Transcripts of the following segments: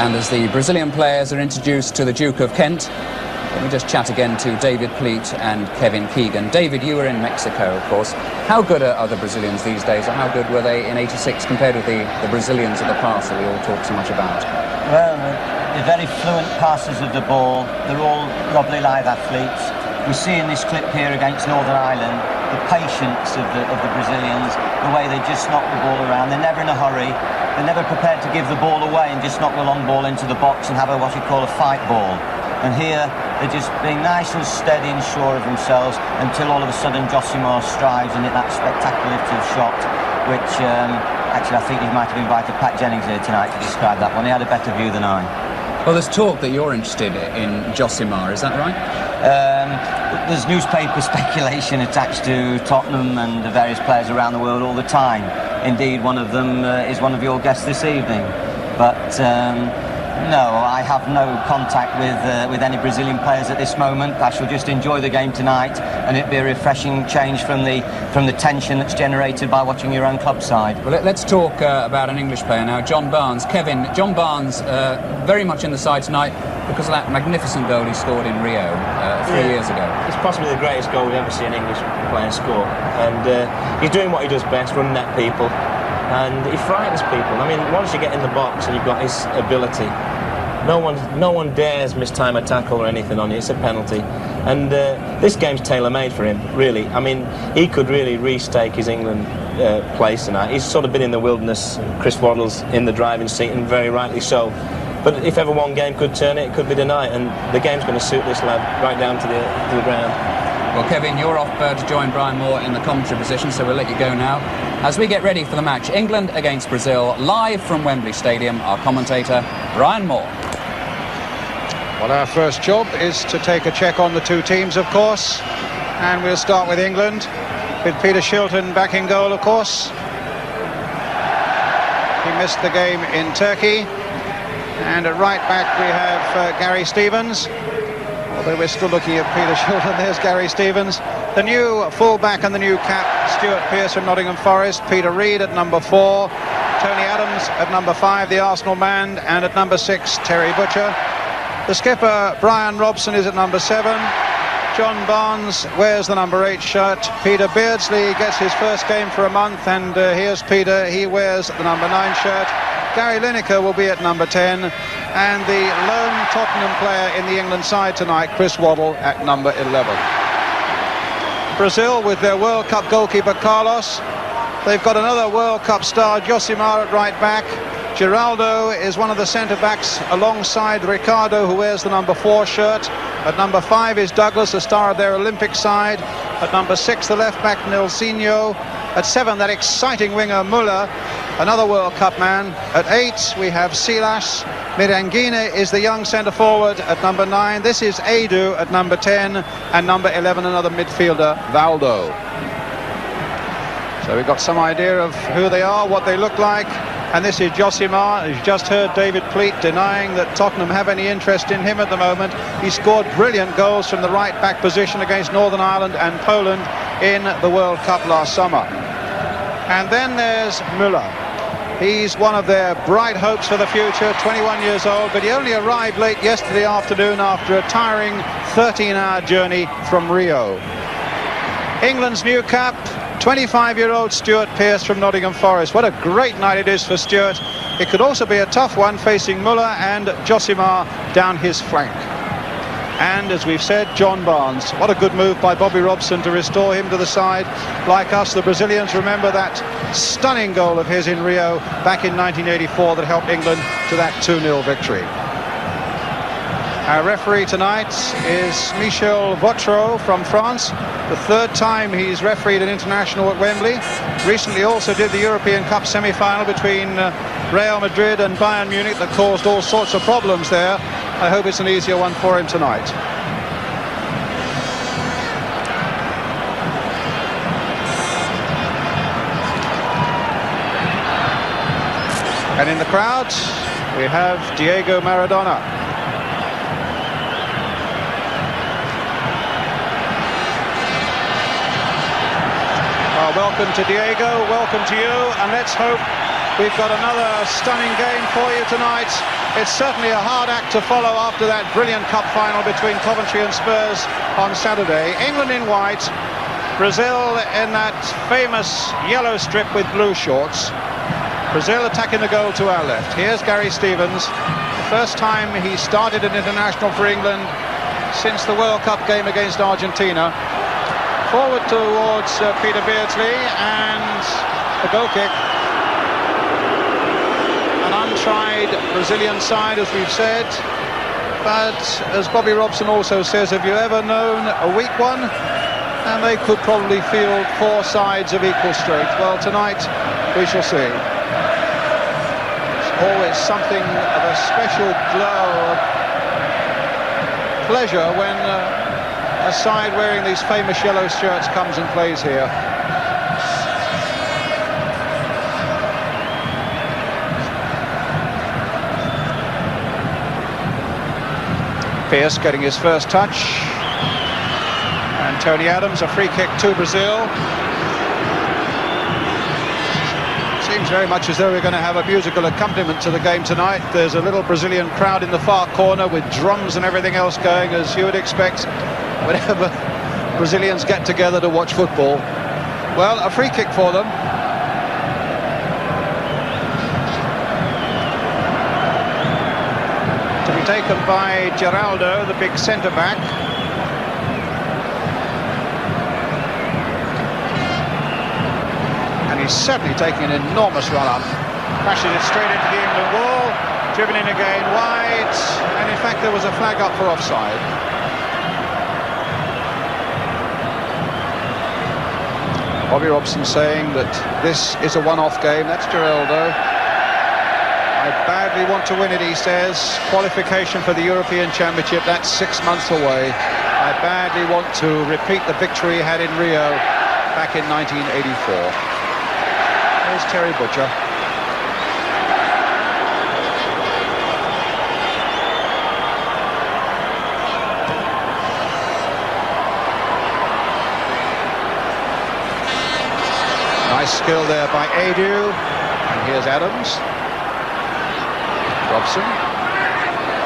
And as the Brazilian players are introduced to the Duke of Kent, let me just chat again to David Pleat and Kevin Keegan. David, you were in Mexico, of course. How good are the Brazilians these days, or how good were they in '86 compared with the Brazilians of the past that we all talk so much about? Well, they're very fluent passers of the ball. They're all lovely live athletes. We see in this clip here against Northern Ireland the patience of the Brazilians, the way they just knock the ball around. They're never in a hurry. They're never prepared to give the ball away and just knock the long ball into the box and have what you call a fight ball. And here, they're just being nice and steady and sure of themselves until all of a sudden Josimar strives and hit that spectacular shot, which actually I think he might have invited Pat Jennings here tonight to describe that one. He had a better view than I. Well, there's talk that you're interested in Josimar, is that right? There's newspaper speculation attached to Tottenham and the various players around the world all the time. Indeed, one of them is one of your guests this evening. But no, I have no contact with any Brazilian players at this moment. I shall just enjoy the game tonight, and it'll be a refreshing change from the tension that's generated by watching your own club side. Well, let's talk about an English player now, John Barnes. Kevin, John Barnes very much in the side tonight because of that magnificent goal he scored in Rio 3 years ago. It's possibly the greatest goal we've ever seen an English player score, and he's doing what he does best, running at people, and he frightens people. I mean, once you get in the box and you've got his ability, no one dares mistime a tackle or anything on you. It's a penalty, and this game's tailor-made for him, really. I mean, he could really restake his England place tonight. He's sort of been in the wilderness. Chris Waddle's in the driving seat, and very rightly so. But if ever one game could turn it, it could be tonight, and the game's going to suit this lad right down to the ground. Well, Kevin, you're off to join Brian Moore in the commentary position, so we'll let you go now. As we get ready for the match, England against Brazil, live from Wembley Stadium, our commentator, Brian Moore. Well, our first job is to take a check on the two teams, of course, and we'll start with England, with Peter Shilton back in goal, of course. He missed the game in Turkey. And at right back we have Gary Stevens, although we're still looking at Peter Shilton. There's Gary Stevens. The new full-back and the new cap, Stuart Pearce from Nottingham Forest, Peter Reid at number 4, Tony Adams at number 5, the Arsenal man, and at number 6, Terry Butcher. The skipper, Brian Robson, is at number 7. John Barnes wears the number 8 shirt. Peter Beardsley gets his first game for a month, and here's Peter. He wears the number 9 shirt. Gary Lineker will be at number 10, and the lone Tottenham player in the England side tonight, Chris Waddle, at number 11. Brazil with their World Cup goalkeeper Carlos. They've got another World Cup star, Josimar, at right back. Geraldo is one of the centre-backs alongside Ricardo, who wears the number 4 shirt. At number 5 is Douglas, the star of their Olympic side. At number 6, the left-back Nilsinho. At 7, that exciting winger Muller, another World Cup man. At 8, we have Silas. Mirangine is the young centre-forward at number 9. This is Edu at number 10. And number 11, another midfielder, Valdo. So we've got some idea of who they are, what they look like. And this is Josimar. You've just heard David Pleat denying that Tottenham have any interest in him at the moment. He scored brilliant goals from the right-back position against Northern Ireland and Poland in the World Cup last summer. And then there's Müller. He's one of their bright hopes for the future, 21 years old, but he only arrived late yesterday afternoon after a tiring 13-hour journey from Rio. England's new cap, 25-year-old Stuart Pearce from Nottingham Forest. What a great night it is for Stuart. It could also be a tough one facing Müller and Josimar down his flank. And as we've said, John Barnes. What a good move by Bobby Robson to restore him to the side. Like us, the Brazilians remember that stunning goal of his in Rio back in 1984 that helped England to that 2-0 victory. Our referee tonight is Michel Vautreau from France. The third time he's refereed an international at Wembley. Recently also did the European Cup semi-final between Real Madrid and Bayern Munich that caused all sorts of problems there. I hope it's an easier one for him tonight. And in the crowd, we have Diego Maradona. Well, welcome to Diego, welcome to you, and let's hope we've got another stunning game for you tonight. It's certainly a hard act to follow after that brilliant cup final between Coventry and Spurs on Saturday. England in white, Brazil in that famous yellow strip with blue shorts. Brazil attacking the goal to our left. Here's Gary Stevens. The first time he started an international for England since the World Cup game against Argentina. Forward towards Peter Beardsley and a goal kick. An untried Brazilian side, as we've said. But as Bobby Robson also says, have you ever known a weak one? And they could probably field four sides of equal strength. Well, tonight we shall see. It's always something of a special glow of pleasure when a side wearing these famous yellow shirts comes and plays here. Pearce getting his first touch, and Tony Adams, a free kick to Brazil. Seems very much as though we're going to have a musical accompaniment to the game tonight. There's a little Brazilian crowd in the far corner with drums and everything else going, as you would expect whenever Brazilians get together to watch football. Well, a free kick for them. To be taken by Geraldo, the big centre-back. And he's certainly taking an enormous run-up. Crashes it straight into the England wall. Driven in again wide. And in fact, there was a flag up for offside. Bobby Robson saying that this is a one-off game. That's Geraldo. I badly want to win it, he says. Qualification for the European Championship, that's 6 months away. I badly want to repeat the victory he had in Rio back in 1984. Here's Terry Butcher. Nice skill there by Adu. And here's Adams. Robson.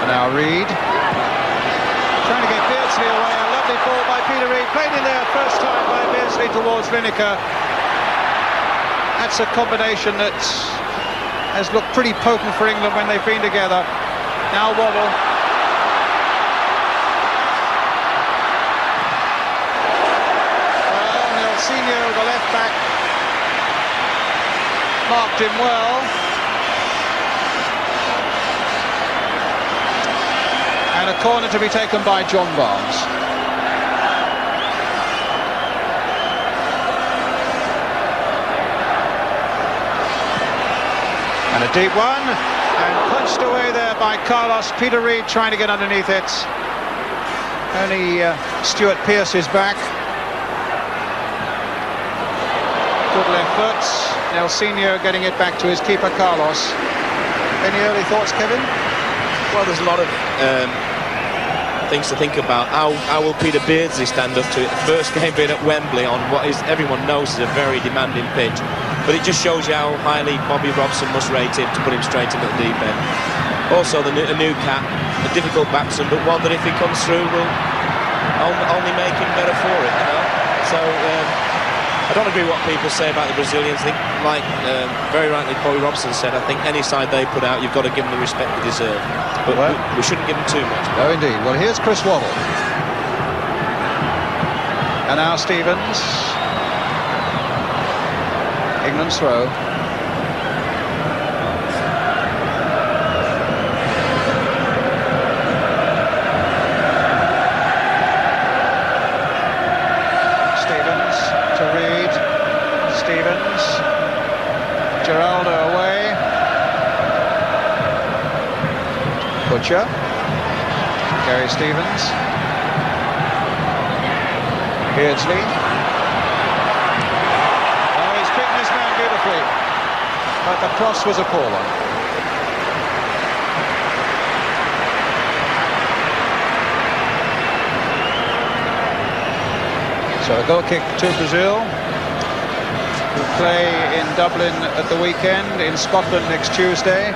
And now Reid. Trying to get Beardsley away. A lovely ball by Peter Reid. Played in there first time by Beardsley towards Lineker. That's a combination that has looked pretty potent for England when they've been together. Now Waddle. Well, Nelsinho, the left back, marked him well. And a corner to be taken by John Barnes. And a deep one, and punched away there by Carlos. Peter Reid trying to get underneath it. Only Stuart Pearce is back. Good left foot. Nelsinho getting it back to his keeper, Carlos. Any early thoughts, Kevin? Well, there's a lot of things to think about. How will Peter Beardsley stand up to it? The first game being at Wembley on what is everyone knows is a very demanding pitch, but it just shows you how highly Bobby Robson must rate him to put him straight into the deep end. Also, a new cap, a difficult batsman, but one that if he comes through will only make him better for it. You know, so. I don't agree with what people say about the Brazilians. I think, like very rightly Bobby Robson said, I think any side they put out, you've got to give them the respect they deserve. But well, we shouldn't give them too much. No, indeed. Well, here's Chris Waddle. And now Stevens. England's throw. Geraldo away. Butcher. Gary Stevens. Beardsley. Oh, he's beaten this man beautifully. But the cross was a poor one. So a goal kick to Brazil. Play in Dublin at the weekend, in Scotland next Tuesday,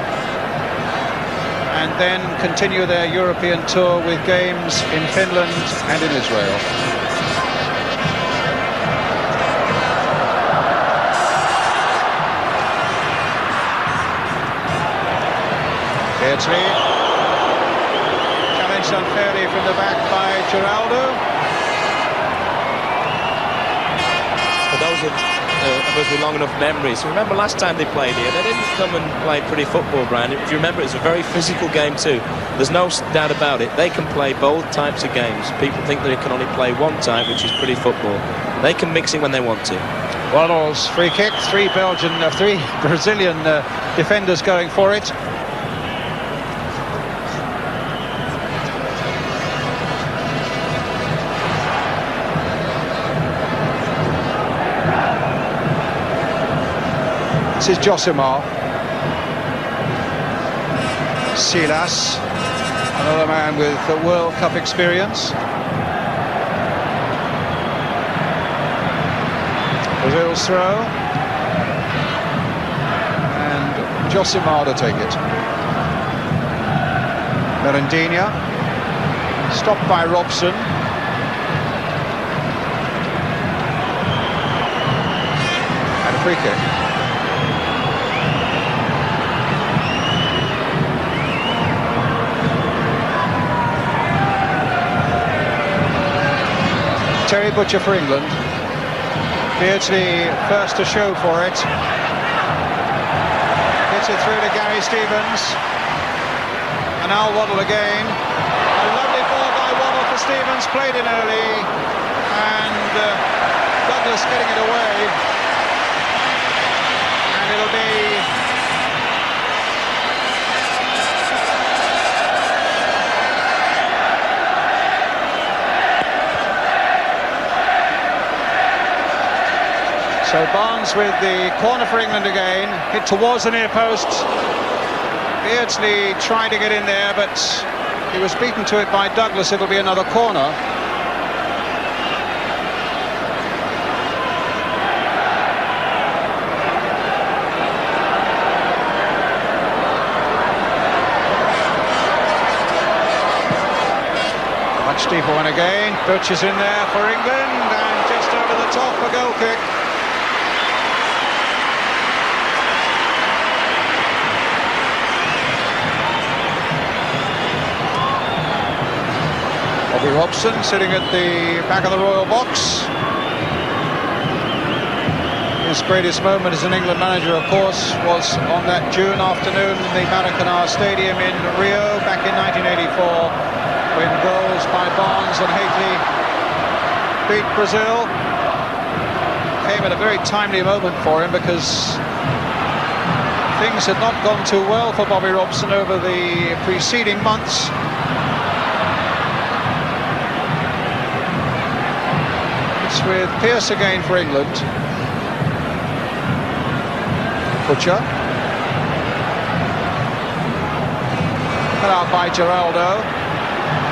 and then continue their European tour with games in Finland and in Israel. Beardsley challenged unfairly from the back by Geraldo. For those with long enough memories. Remember last time they played here, they didn't come and play pretty football, Brian. If you remember, it's a very physical game too. There's no doubt about it. They can play both types of games. People think they can only play one type, which is pretty football. They can mix it when they want to. Waddle's free kick, three Brazilian defenders going for it. This is Josimar. Silas, another man with World Cup experience. Brazil's throw. And Josimar to take it. Merendinha. Stopped by Robson. And a free kick. Terry Butcher for England. Beardsley first to show for it. Gets it through to Gary Stevens. And now Waddle again. A lovely ball by Waddle for Stevens, played in early. And Douglas getting it away. And it'll be... So Barnes with the corner for England again, hit towards the near post. Beardsley tried to get in there, but he was beaten to it by Douglas. It'll be another corner. Much deeper one again. Butcher's in there for England, and just over the top, a goal kick. Bobby Robson sitting at the back of the royal box. His greatest moment as an England manager, of course, was on that June afternoon in the Maracanã Stadium in Rio back in 1984, when goals by Barnes and Hateley beat Brazil. Came at a very timely moment for him because things had not gone too well for Bobby Robson over the preceding months. With Pearce again for England. Butcher. Cut out by Geraldo.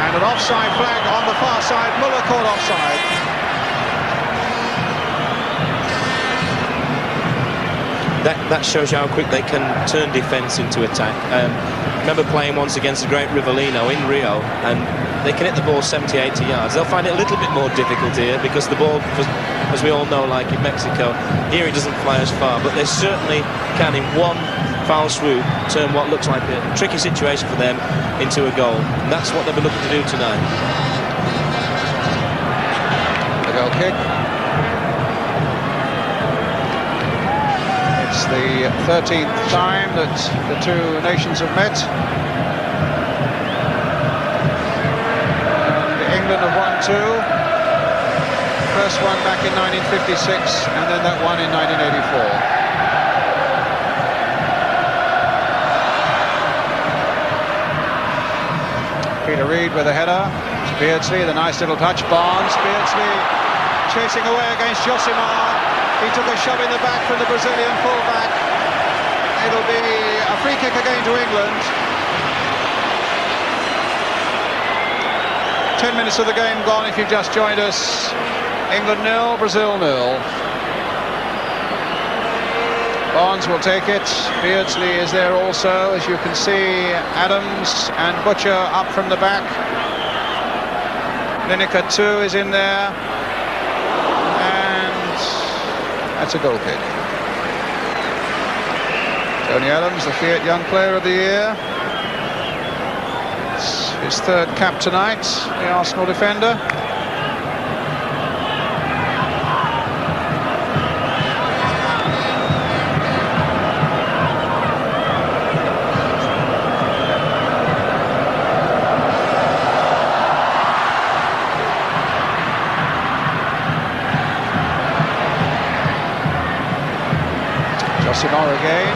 And an offside flag on the far side. Muller caught offside. That shows you how quick they can turn defence into attack. Remember playing once against the great Rivellino in Rio, and they can hit the ball 70, 80 yards. They'll find it a little bit more difficult here because the ball, as we all know, like in Mexico, here it doesn't fly as far, but they certainly can, in one foul swoop, turn what looks like a tricky situation for them into a goal. And that's what they'll be looking to do tonight. The goal kick. It's the 13th time that the two nations have met. And England have won two. First one back in 1956 and then that one in 1984. Peter Reid with a header. It's Beardsley, the nice little touch. Barnes, Beardsley chasing away against Josimar. He took a shove in the back from the Brazilian fullback. It'll be a free kick again to England. 10 minutes of the game gone if you've just joined us. England 0, Brazil 0. Barnes will take it. Beardsley is there also, as you can see. Adams and Butcher up from the back. Lineker too is in there. And that's a goal kick. Tony Adams, the Fiat Young Player of the Year. It's his third cap tonight, the Arsenal defender. Josimar again,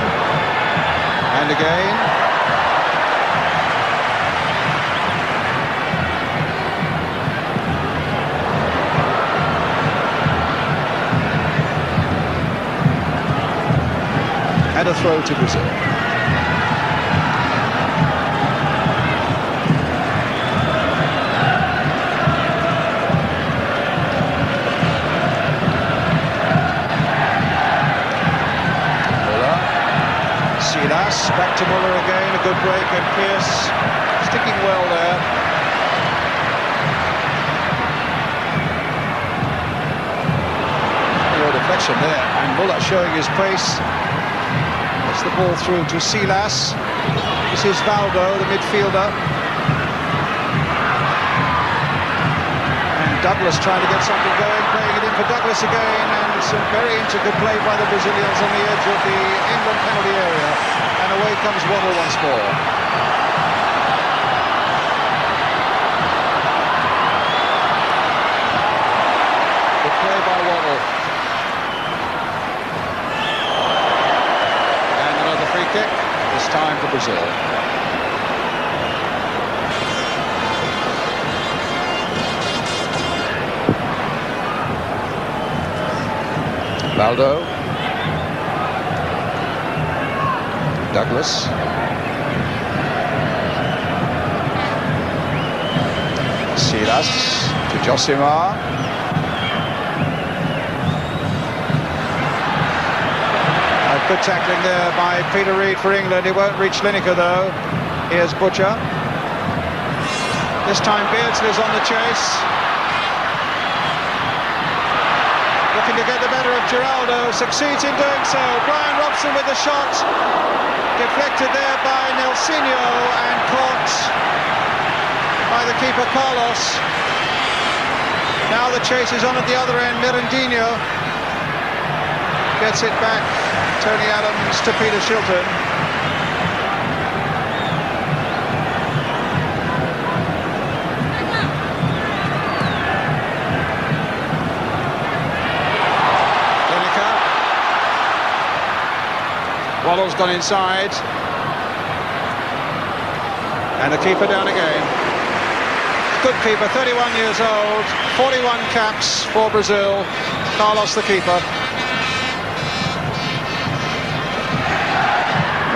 and again. And a throw to Brazil. Back to Muller again, a good break, and Pearce sticking well there. A deflection there, and Muller showing his pace. Gets the ball through to Silas. This is Valdo, the midfielder. And Douglas trying to get something going, playing it in for Douglas again, and some very intricate play by the Brazilians on the edge of the England penalty area. And away comes Waddle once more. Good play by Waddle. And another free kick, this time for Brazil. Valdo. Douglas. Silas to Josimar. Good tackling there by Peter Reid for England. He won't reach Lineker though. Here's Butcher. This time Beardsley's on the chase. Looking to get the better of Geraldo. Succeeds in doing so. Brian Robson with the shot. Deflected there by Nelsinho and caught by the keeper Carlos. Now the chase is on at the other end. Mirandinho gets it back. Tony Adams to Peter Shilton. Waddle's gone inside. And the keeper down again. Good keeper, 31 years old, 41 caps for Brazil. Carlos the keeper.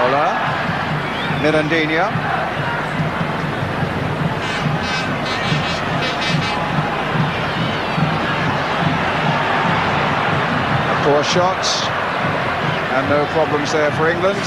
Muller, Mirandinha. A poor shot, and no problems there for England.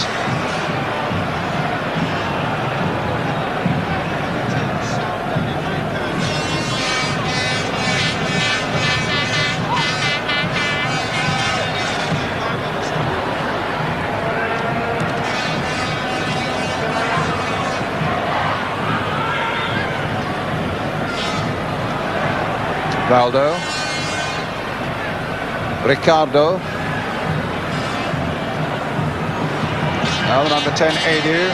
Valdo, Ricardo, now the number 10 Edu,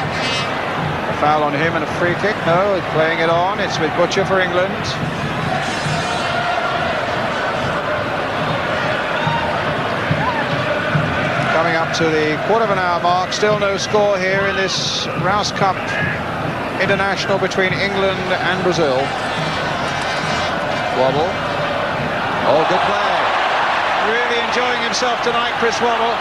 a foul on him and a free kick. No, he's playing it on. It's with Butcher for England. Coming up to the quarter of an hour mark, still no score here in this Rous Cup international between England and Brazil. Waddle. Oh, good play. Really enjoying himself tonight, Chris Waddle.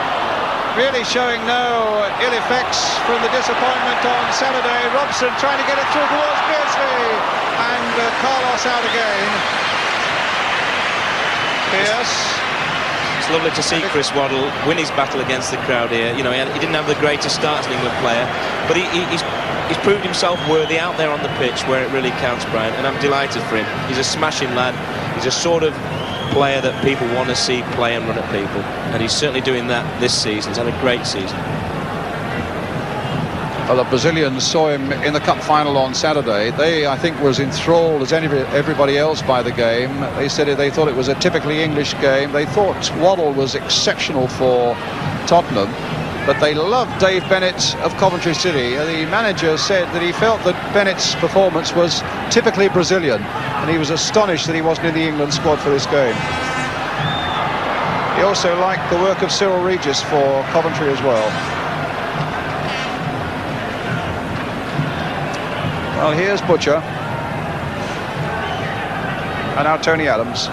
Really showing no ill effects from the disappointment on Saturday. Robson trying to get it through towards Beardsley. And Carlos out again. Pierce. It's lovely to see Chris Waddle win his battle against the crowd here. You know, he didn't have the greatest start as an England player, but he's proved himself worthy out there on the pitch where it really counts, Brian, and I'm delighted for him. He's a smashing lad. He's a sort of player that people want to see play and run at people, and he's certainly doing that this season. He's had a great season. Well, the Brazilians saw him in the cup final on Saturday. They, I think, were as enthralled as everybody else by the game. They said they thought it was a typically English game. They thought Waddle was exceptional for Tottenham, but they loved Dave Bennett of Coventry City. The manager said that he felt that Bennett's performance was typically Brazilian, and he was astonished that he wasn't in the England squad for this game. He also liked the work of Cyril Regis for Coventry as well. Well, here's Butcher. And now Tony Adams.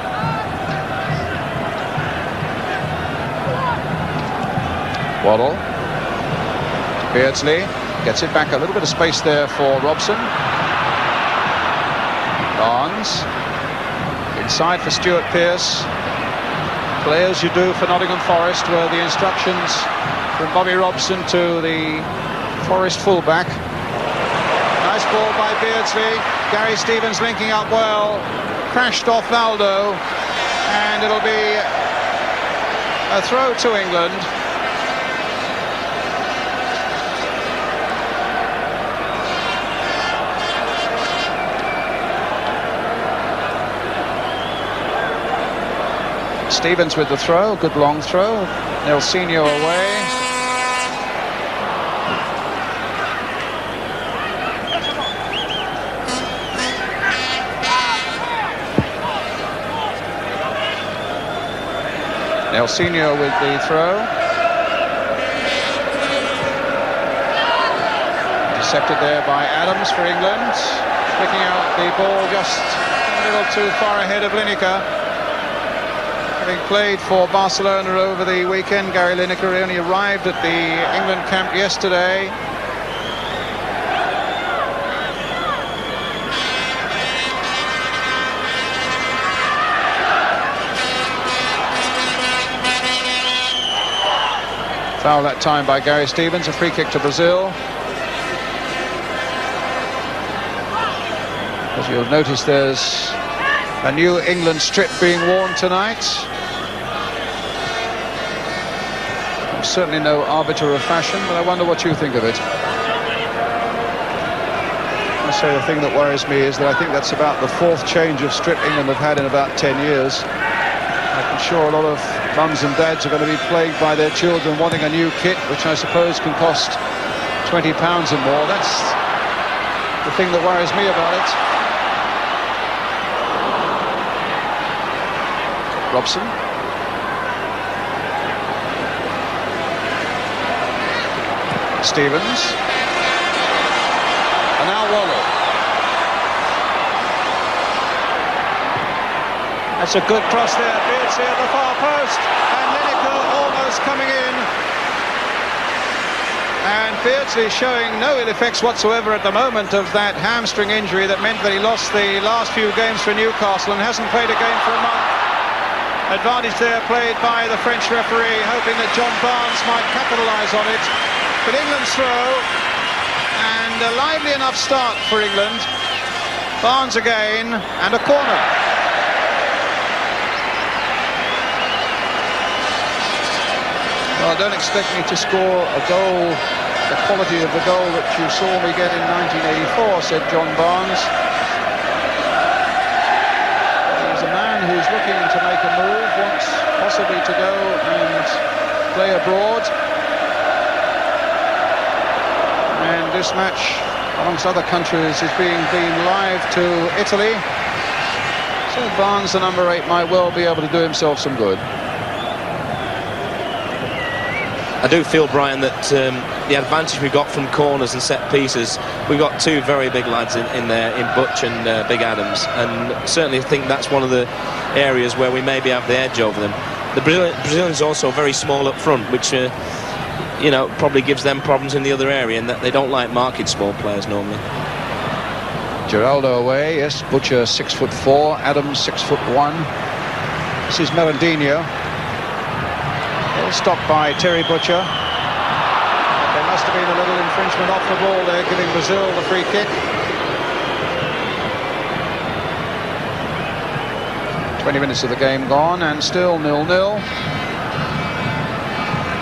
Waddle. Beardsley gets it back. A little bit of space there for Robson. Barnes. Inside for Stuart Pearce. Play as you do for Nottingham Forest, were the instructions from Bobby Robson to the Forest fullback. Nice ball by Beardsley. Gary Stevens linking up well. Crashed off Valdo. And it'll be a throw to England. Stevens with the throw. Good long throw. Nelsinho away. Nelsinho with the throw. Intercepted there by Adams for England. Flicking out the ball just a little too far ahead of Lineker. Having played for Barcelona over the weekend, Gary Lineker only arrived at the England camp yesterday. Foul that time by Gary Stevens, a free kick to Brazil. As you'll notice, there's a new England strip being worn tonight. I'm certainly no arbiter of fashion, but I wonder what you think of it. I say the thing that worries me is that I think that's about the fourth change of strip England have had in about 10 years. I'm sure a lot of mums and dads are going to be plagued by their children wanting a new kit, which I suppose can cost £20 and more. That's the thing that worries me about it. Robson. Stevens. And now Waddle. That's a good cross there. Beardsley at the far post. And Lineker almost coming in. And Beardsley showing no ill effects whatsoever at the moment of that hamstring injury that meant that he lost the last few games for Newcastle and hasn't played a game for a month. Advantage there played by the French referee, hoping that John Barnes might capitalise on it. But England's throw, and a lively enough start for England. Barnes again, and a corner. Well, don't expect me to score a goal, the quality of the goal that you saw me get in 1984, said John Barnes. He's a man who's looking to make a move, wants possibly to go and play abroad. And this match, amongst other countries, is being beamed live to Italy. So Barnes, the number 8, might well be able to do himself some good. I do feel, Brian, that the advantage we got from corners and set pieces, we got two very big lads in there, in Butch and Big Adams, and certainly think that's one of the areas where we maybe have the edge over them. The Brazilians are also very small up front, which you know, probably gives them problems in the other area, and that they don't like marking small players normally. Geraldo away, yes. Butcher 6'4", Adams 6'1". This is Merendinho. Stopped by Terry Butcher. There must have been a little infringement off the ball there, giving Brazil the free kick. 20 minutes of the game gone, and still 0-0.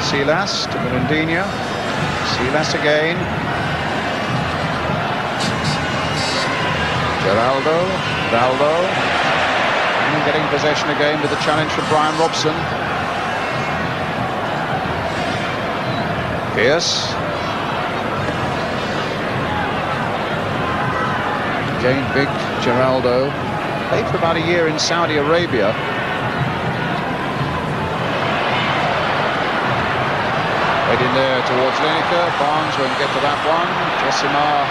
Silas to Merendinho. Silas again. Geraldo, Valdo. And getting possession again with the challenge from Brian Robson. Pierce. Again, big Geraldo. Played for about a year in Saudi Arabia. Right in there towards Lineker. Barnes won't get to that one. Josimar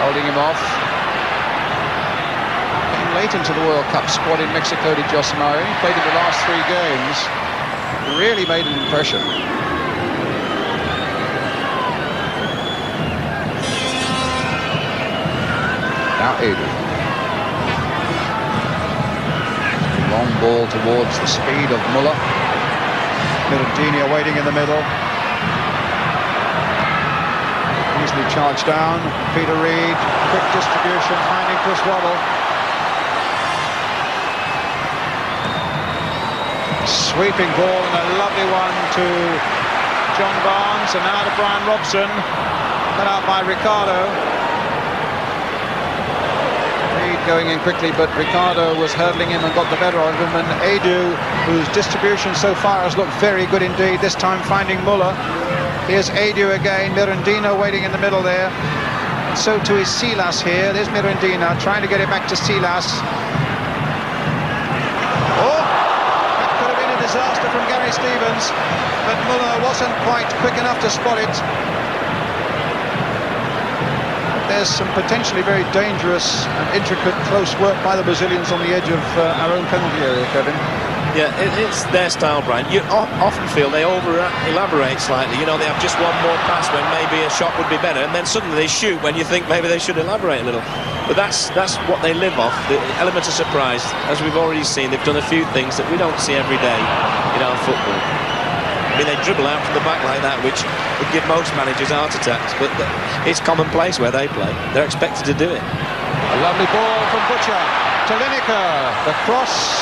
holding him off. Came late into the World Cup squad in Mexico to Josimar. He played in the last 3 games. Really made an impression. Now Edu. Long ball towards the speed of Muller. Merendinho waiting in the middle. Easily charged down. Peter Reid. Quick distribution, finding Chris Waddle. Sweeping ball and a lovely one to John Barnes, and now to Brian Robson. Cut out by Ricardo. Going in quickly, but Ricardo was hurdling him and got the better of him, and Edu, whose distribution so far has looked very good indeed, this time finding Muller. Here's Edu again, Merendinho waiting in the middle there, and so too is Silas here. There's Merendinho trying to get it back to Silas. Oh, that could have been a disaster from Gary Stevens, but Muller wasn't quite quick enough to spot it. There's some potentially very dangerous and intricate close work by the Brazilians on the edge of our own penalty area, Kevin. Yeah, it's their style, Brian. You often feel they over-elaborate slightly. You know, they have just one more pass when maybe a shot would be better, and then suddenly they shoot when you think maybe they should elaborate a little. But that's what they live off, the element of surprise. As we've already seen, they've done a few things that we don't see every day in our football. I mean, they dribble out from the back like that, which would give most managers heart attacks, but it's commonplace where they play. They're expected to do it. A lovely ball from Butcher to Lineker. The cross,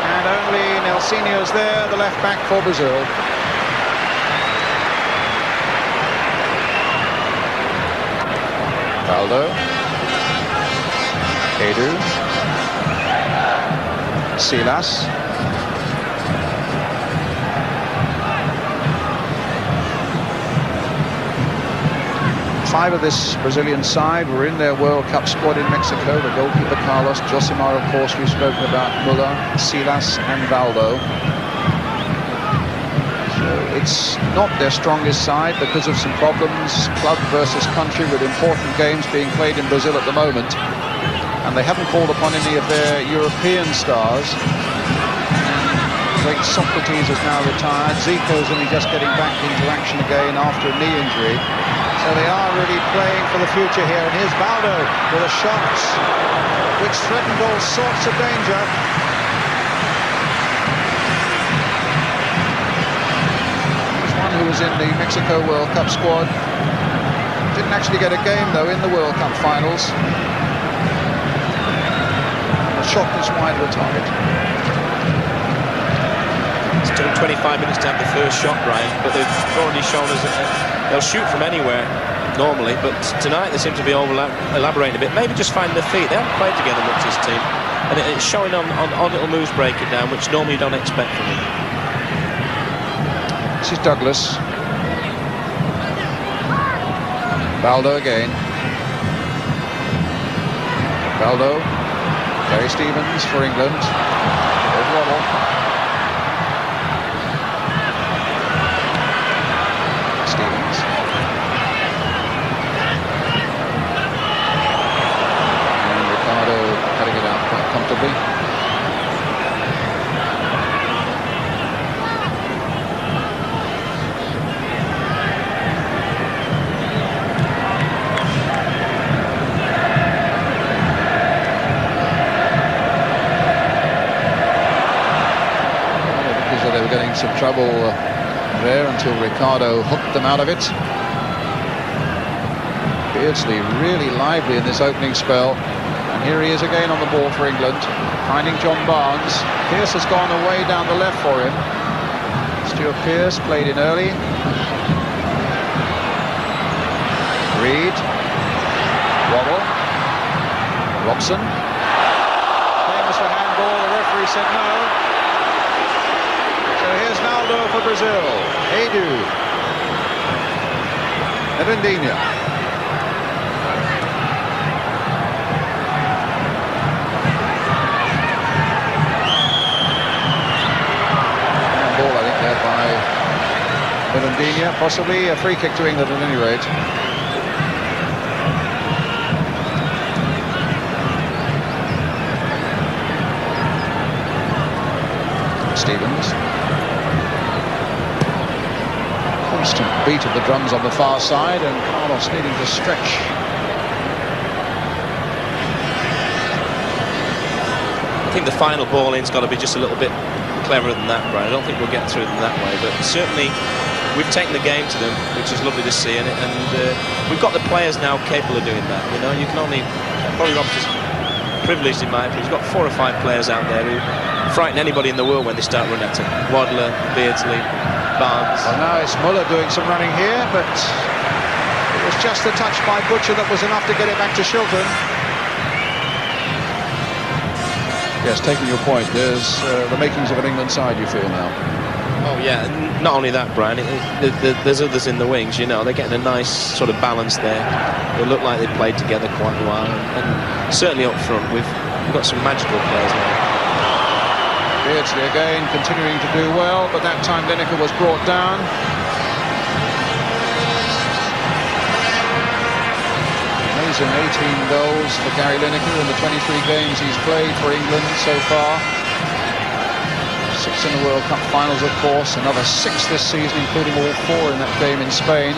and only Nelsinho's there, the left back for Brazil. Valdo. Edu. Silas. 5 of this Brazilian side were in their World Cup squad in Mexico. The goalkeeper Carlos, Josimar, of course, we've spoken about, Muller, Silas and Valdo. So it's not their strongest side because of some problems, club versus country, with important games being played in Brazil at the moment. And they haven't called upon any of their European stars. great Socrates has now retired. Zico's only just getting back into action again after a knee injury. So they are really playing for the future here. And here's Baldo with a shot which threatened all sorts of danger. There's one who was in the Mexico World Cup squad. Didn't actually get a game, though, in the World Cup finals. The shot was wide of the target. Still 25 minutes to have the first shot, Brian, but they've already shown us that they'll shoot from anywhere normally, but tonight they seem to be elaborating a bit, maybe just finding their feet. They haven't played together much, this team, and it's showing on odd little moves breaking down, which normally you don't expect from them. This is Douglas. Baldo again. Baldo. Gary Stevens for England. There's Waddle. Stevens. And Ricardo cutting it out quite comfortably. They were getting some trouble there until Ricardo hooked them out of it. Beardsley really lively in this opening spell, and here he is again on the ball for England, finding John Barnes. Pearce has gone away down the left for him. Stuart Pearce played in early. Reed. Waddle. Robson. Famous for handball. The referee said no. So here's Naldo for Brazil. Edu. Erendinha. Ball, I think, there by Erendinha. Possibly a free kick to England at any rate. Stevens. Constant beat of the drums on the far side, and Carlos needing to stretch. I think the final ball in's got to be just a little bit cleverer than that, Brian. I don't think we'll get through them that way, but certainly we've taken the game to them, which is lovely to see, and we've got the players now capable of doing that. You know, you can only, probably Robson's privileged in my opinion. He's got 4 or 5 players out there who frighten anybody in the world when they start running at him. Waddler, Beardsley, Barnes. Well, now it's Muller doing some running here, but it was just a touch by Butcher that was enough to get it back to Shilton. Yes, taking your point, there's the makings of an England side, you feel now. Oh yeah, not only that, Brian, there's others in the wings, you know, they're getting a nice sort of balance there. They look like they've played together quite a while, and certainly up front we've got some magical players now. Beardsley again continuing to do well, but that time Lineker was brought down. Amazing 18 goals for Gary Lineker in the 23 games he's played for England so far. 6 in the World Cup finals, of course, another 6 this season, including all 4 in that game in Spain.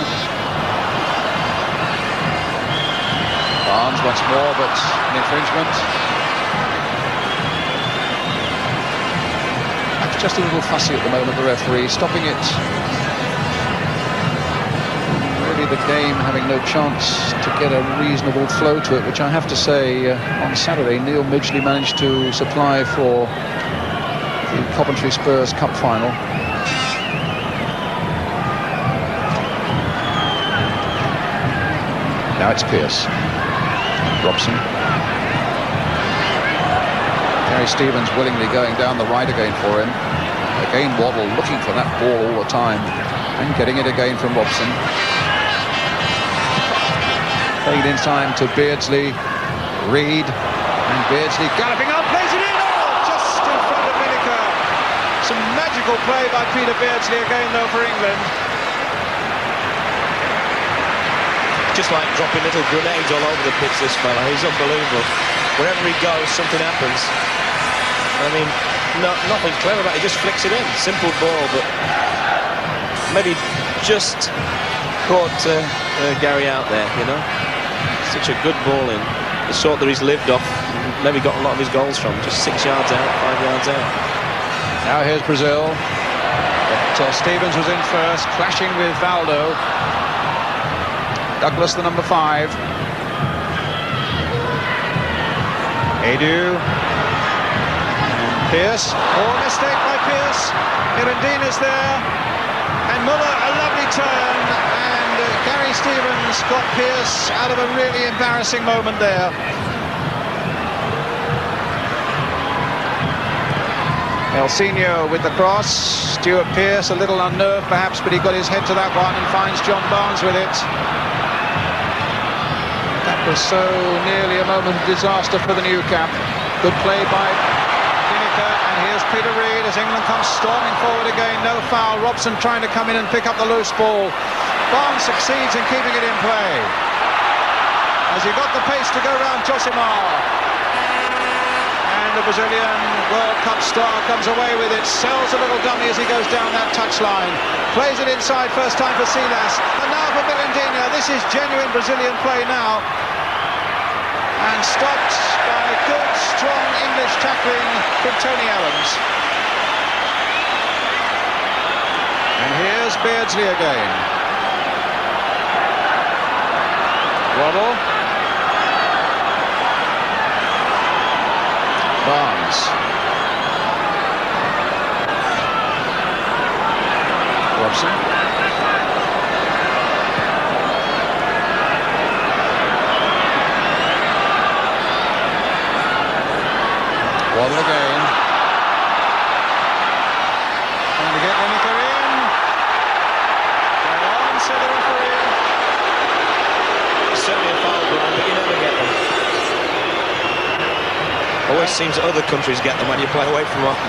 Barnes once more, but an infringement. Just a little fussy at the moment, the referee, stopping it. Really the game having no chance to get a reasonable flow to it, which I have to say, on Saturday, Neil Midgley managed to supply for the Coventry Spurs Cup final. Now it's Pearce. Robson. Gary Stevens willingly going down the right again for him. Again Waddle looking for that ball all the time and getting it again from Robson. Played in time to Beardsley. Reed, and Beardsley galloping up, plays it in, just in front of Lineker. Some magical play by Peter Beardsley again though for England. Just like dropping little grenades all over the pitch, this fella. He's unbelievable. Wherever he goes, something happens. I mean, nothing clever about it. He just flicks it in. Simple ball, but maybe just caught Gary out there, you know. Such a good ball in. The sort that he's lived off, maybe got a lot of his goals from. Just 6 yards out, 5 yards out. Now here's Brazil. But Stevens was in first, clashing with Valdo. Douglas, the number 5. Edu. And Pearce. Oh, mistake by Pearce. Mirandina's there. And Muller, a lovely turn. And Gary Stevens got Pearce out of a really embarrassing moment there. Elsinho with the cross. Stuart Pearce a little unnerved perhaps, but he got his head to that one and finds John Barnes with it. That was so nearly a moment of disaster for the new cap. Good play by Lineker, and here's Peter Reid as England comes storming forward again. No foul. Robson trying to come in and pick up the loose ball. Barnes succeeds in keeping it in play. Has he got the pace to go round Josimar? The Brazilian World Cup star comes away with it, sells a little dummy as he goes down that touchline, plays it inside, first time for Silas, and now for Mirandinha. This is genuine Brazilian play now, and stopped by good, strong English tackling from Tony Adams. And here's Beardsley again. Waddle. Barnes. Robson. Waddle again. Trying to get Lineker in. Go on, said the referee. It's certainly a foul, Brian, but you never get them. Always seems that other countries get them when you play away from home.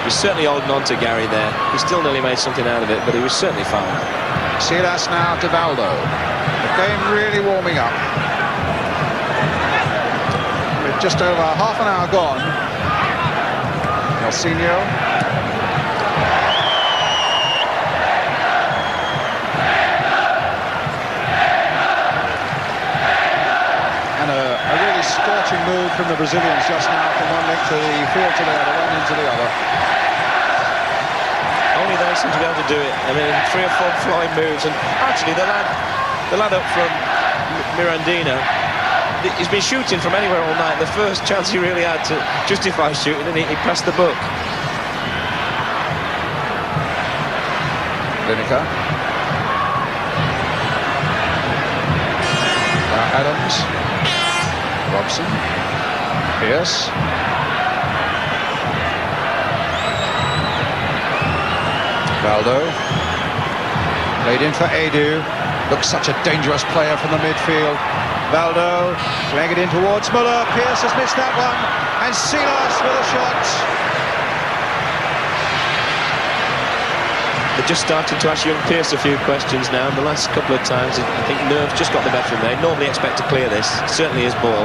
He's certainly holding on to Gary there. He still nearly made something out of it, but he was certainly fouled. Silas now to Valdo. The game really warming up. With just over half an hour gone. Elsinho. Scorching move from the Brazilians just now from one length of the field to the other, one into the other. Only they seem to be able to do it. I mean, 3 or 4 flying moves, and actually the lad up from Mirandinha, he's been shooting from anywhere all night. The first chance he really had to justify shooting, and he passed the book. Lineker. Adams. Robson. Pearce. Valdo. Played in for Edu. Looks such a dangerous player from the midfield. Valdo playing it in towards Muller. Pearce has missed that one. And Silas with a shot. They're just starting to ask young Pearce a few questions now. In the last couple of times, I think nerves just got the better of him. They normally expect to clear this. It certainly is ball.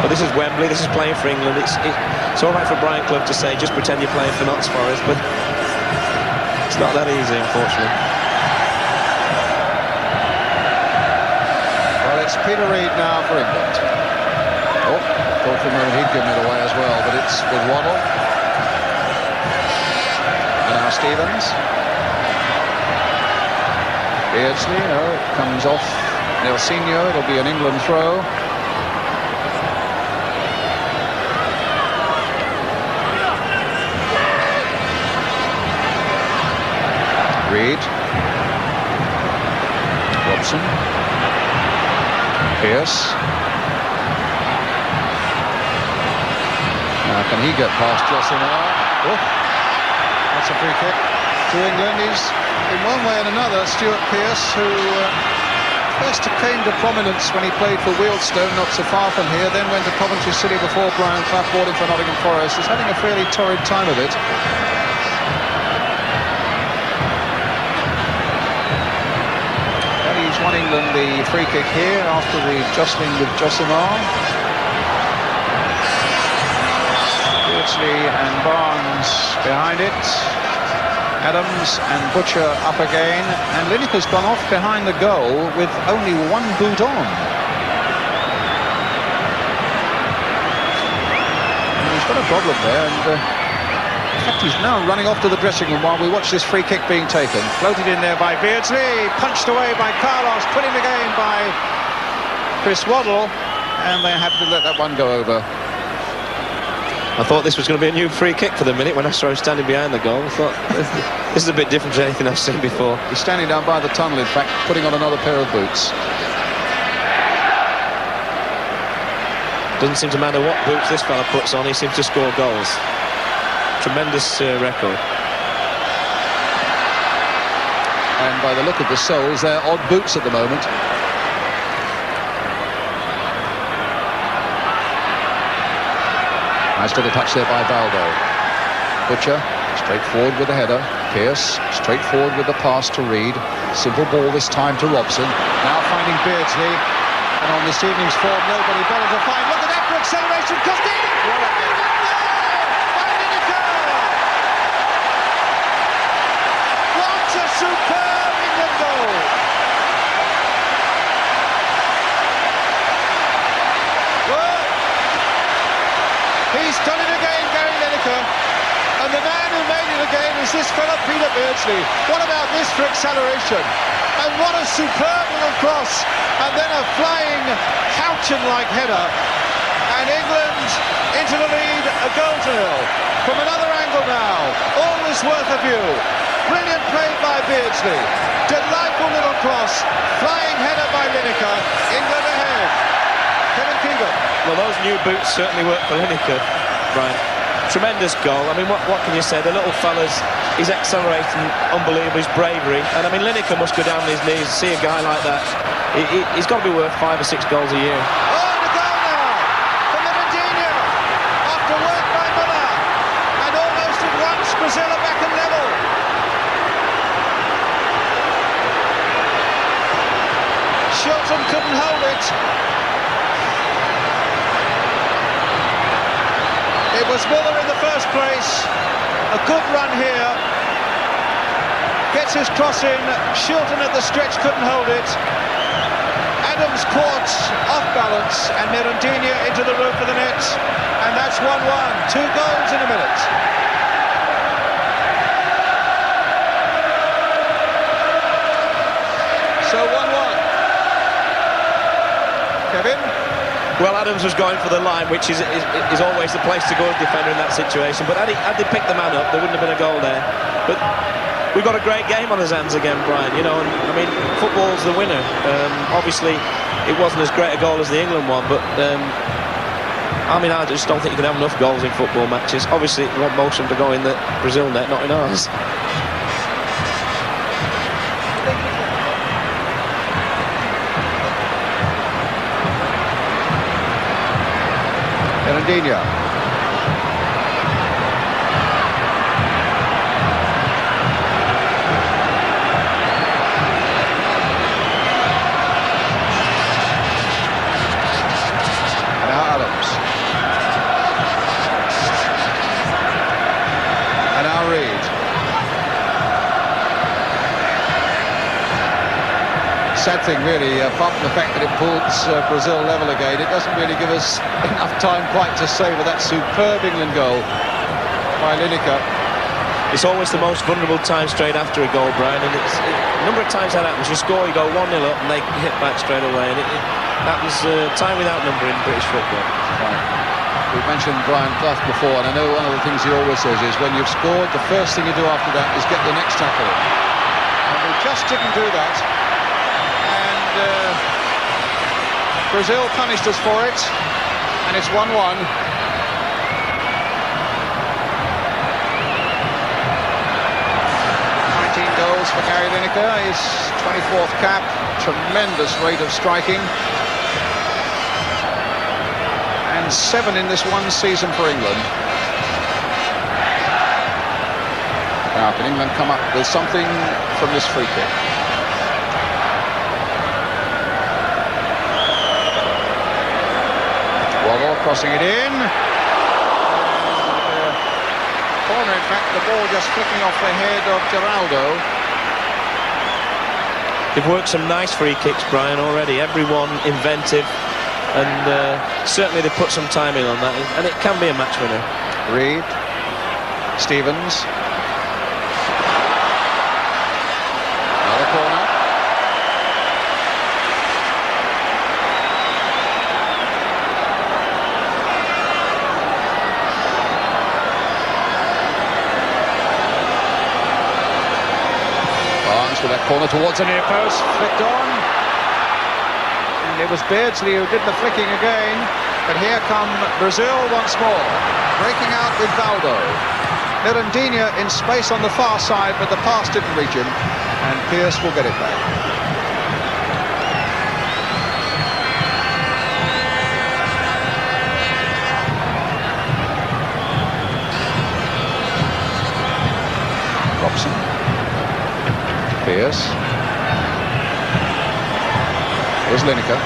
But this is Wembley. This is playing for England. It's all right for Brian Clough to say, just pretend you're playing for Notts Forest, but it's not that easy, unfortunately. Well, it's Peter Reid now for England. Oh, thought for a moment he'd given it away as well, but it's with Waddle. And now Stevens. Beardsley, no, it comes off Elsinho. It'll be an England throw. Reid. Robson. Pearce. Now can he get past Josimar? Oh, that's a free kick to England. He's in one way and another Stuart Pearce, who first came to prominence when he played for Wealdstone, not so far from here, then went to Coventry City before Brian Clough bought him for Nottingham Forest. He's having a fairly torrid time of it. He's won England the free kick here after the jostling with Josimar. Beardsley and Barnes behind it. Adams and Butcher up again, and Lineker's gone off behind the goal with only one boot on. And he's got a problem there, and in fact he's now running off to the dressing room while we watch this free kick being taken. Floated in there by Beardsley, punched away by Carlos, put in the game by Chris Waddle, and they had to let that one go over. I thought this was going to be a new free kick for the minute when I saw him standing behind the goal. I thought, this is a bit different to anything I've seen before. He's standing down by the tunnel, in fact, putting on another pair of boots. Doesn't seem to matter what boots this fella puts on, he seems to score goals. Tremendous record. And by the look of the soles, they're odd boots at the moment. Nice little touch there by Baldo. Butcher, straight forward with the header. Pearce, straight forward with the pass to Reed. Simple ball this time to Robson. Now finding Beardsley. And on this evening's form, nobody better to find. Look at that for acceleration. Costini! What a by Lineker! What a superb England goal! He's done it again, Gary Lineker. And the man who made it again is this fella, Peter Beardsley. What about this for acceleration? And what a superb little cross. And then a flying Houchin-like header. And England into the lead, a goal to nil. From another angle now. Always worth a view. Brilliant play by Beardsley. Delightful little cross. Flying header by Lineker. England ahead. Kevin Keegan. Well, those new boots certainly work for Lineker, Brian. Tremendous goal. I mean, what can you say? The little fella's, he's accelerating, unbelievable, his bravery. And I mean, Lineker must go down on his knees to see a guy like that. He's got to be worth 5 or 6 goals a year. Oh, the goal now from Medina. After work by Muller. And almost at once, Brazil are back at level. Shilton couldn't hold it. It was Muller in the first place. A good run here. Gets his cross in. Shilton at the stretch couldn't hold it. Adams caught off balance and Mirandinha into the roof of the net. And that's 1-1. 2 goals in a minute. So 1-1. Kevin? Well, Adams was going for the line, which is always the place to go as defender in that situation. But had they picked the man up, there wouldn't have been a goal there. But we've got a great game on his hands again, Brian. You know, and, I mean, football's the winner. Obviously, it wasn't as great a goal as the England one, but I mean, I just don't think you can have enough goals in football matches. Obviously, you want most of them to go in the Brazil net, not in ours. Mirandinha. Now Adams. And now Reed. Sad thing really, apart from the fact that it puts Brazil level again, it doesn't really give us enough time quite to savour that superb England goal by Lineker. It's always the most vulnerable time straight after a goal, Brian, and a number of times that happens. You score, you go 1-0 up and they hit back straight away, and it happens time without number in British football. Right. We've mentioned Brian Clough before, and I know one of the things he always says is when you've scored, the first thing you do after that is get the next tackle in. And we just didn't do that. Brazil punished us for it, and it's 1-1. 19 goals for Gary Lineker, his 24th cap, tremendous rate of striking, and 7 in this one season for England. Now, can England come up with something from this free kick? Waddle crossing it in. And corner. In fact, the ball just flicking off the head of Geraldo. They've worked some nice free kicks, Brian, already. Everyone inventive, and certainly they put some time in on that, and it can be a match winner. Reed, Stevens. Another corner. Barnes with that corner towards the near post, flicked on. And it was Beardsley who did the flicking again. But here come Brazil once more, breaking out with Valdo. Mirandinha in space on the far side, but the pass didn't reach him, and Pearce will get it back. Robson. Pearce. Here's Lineker.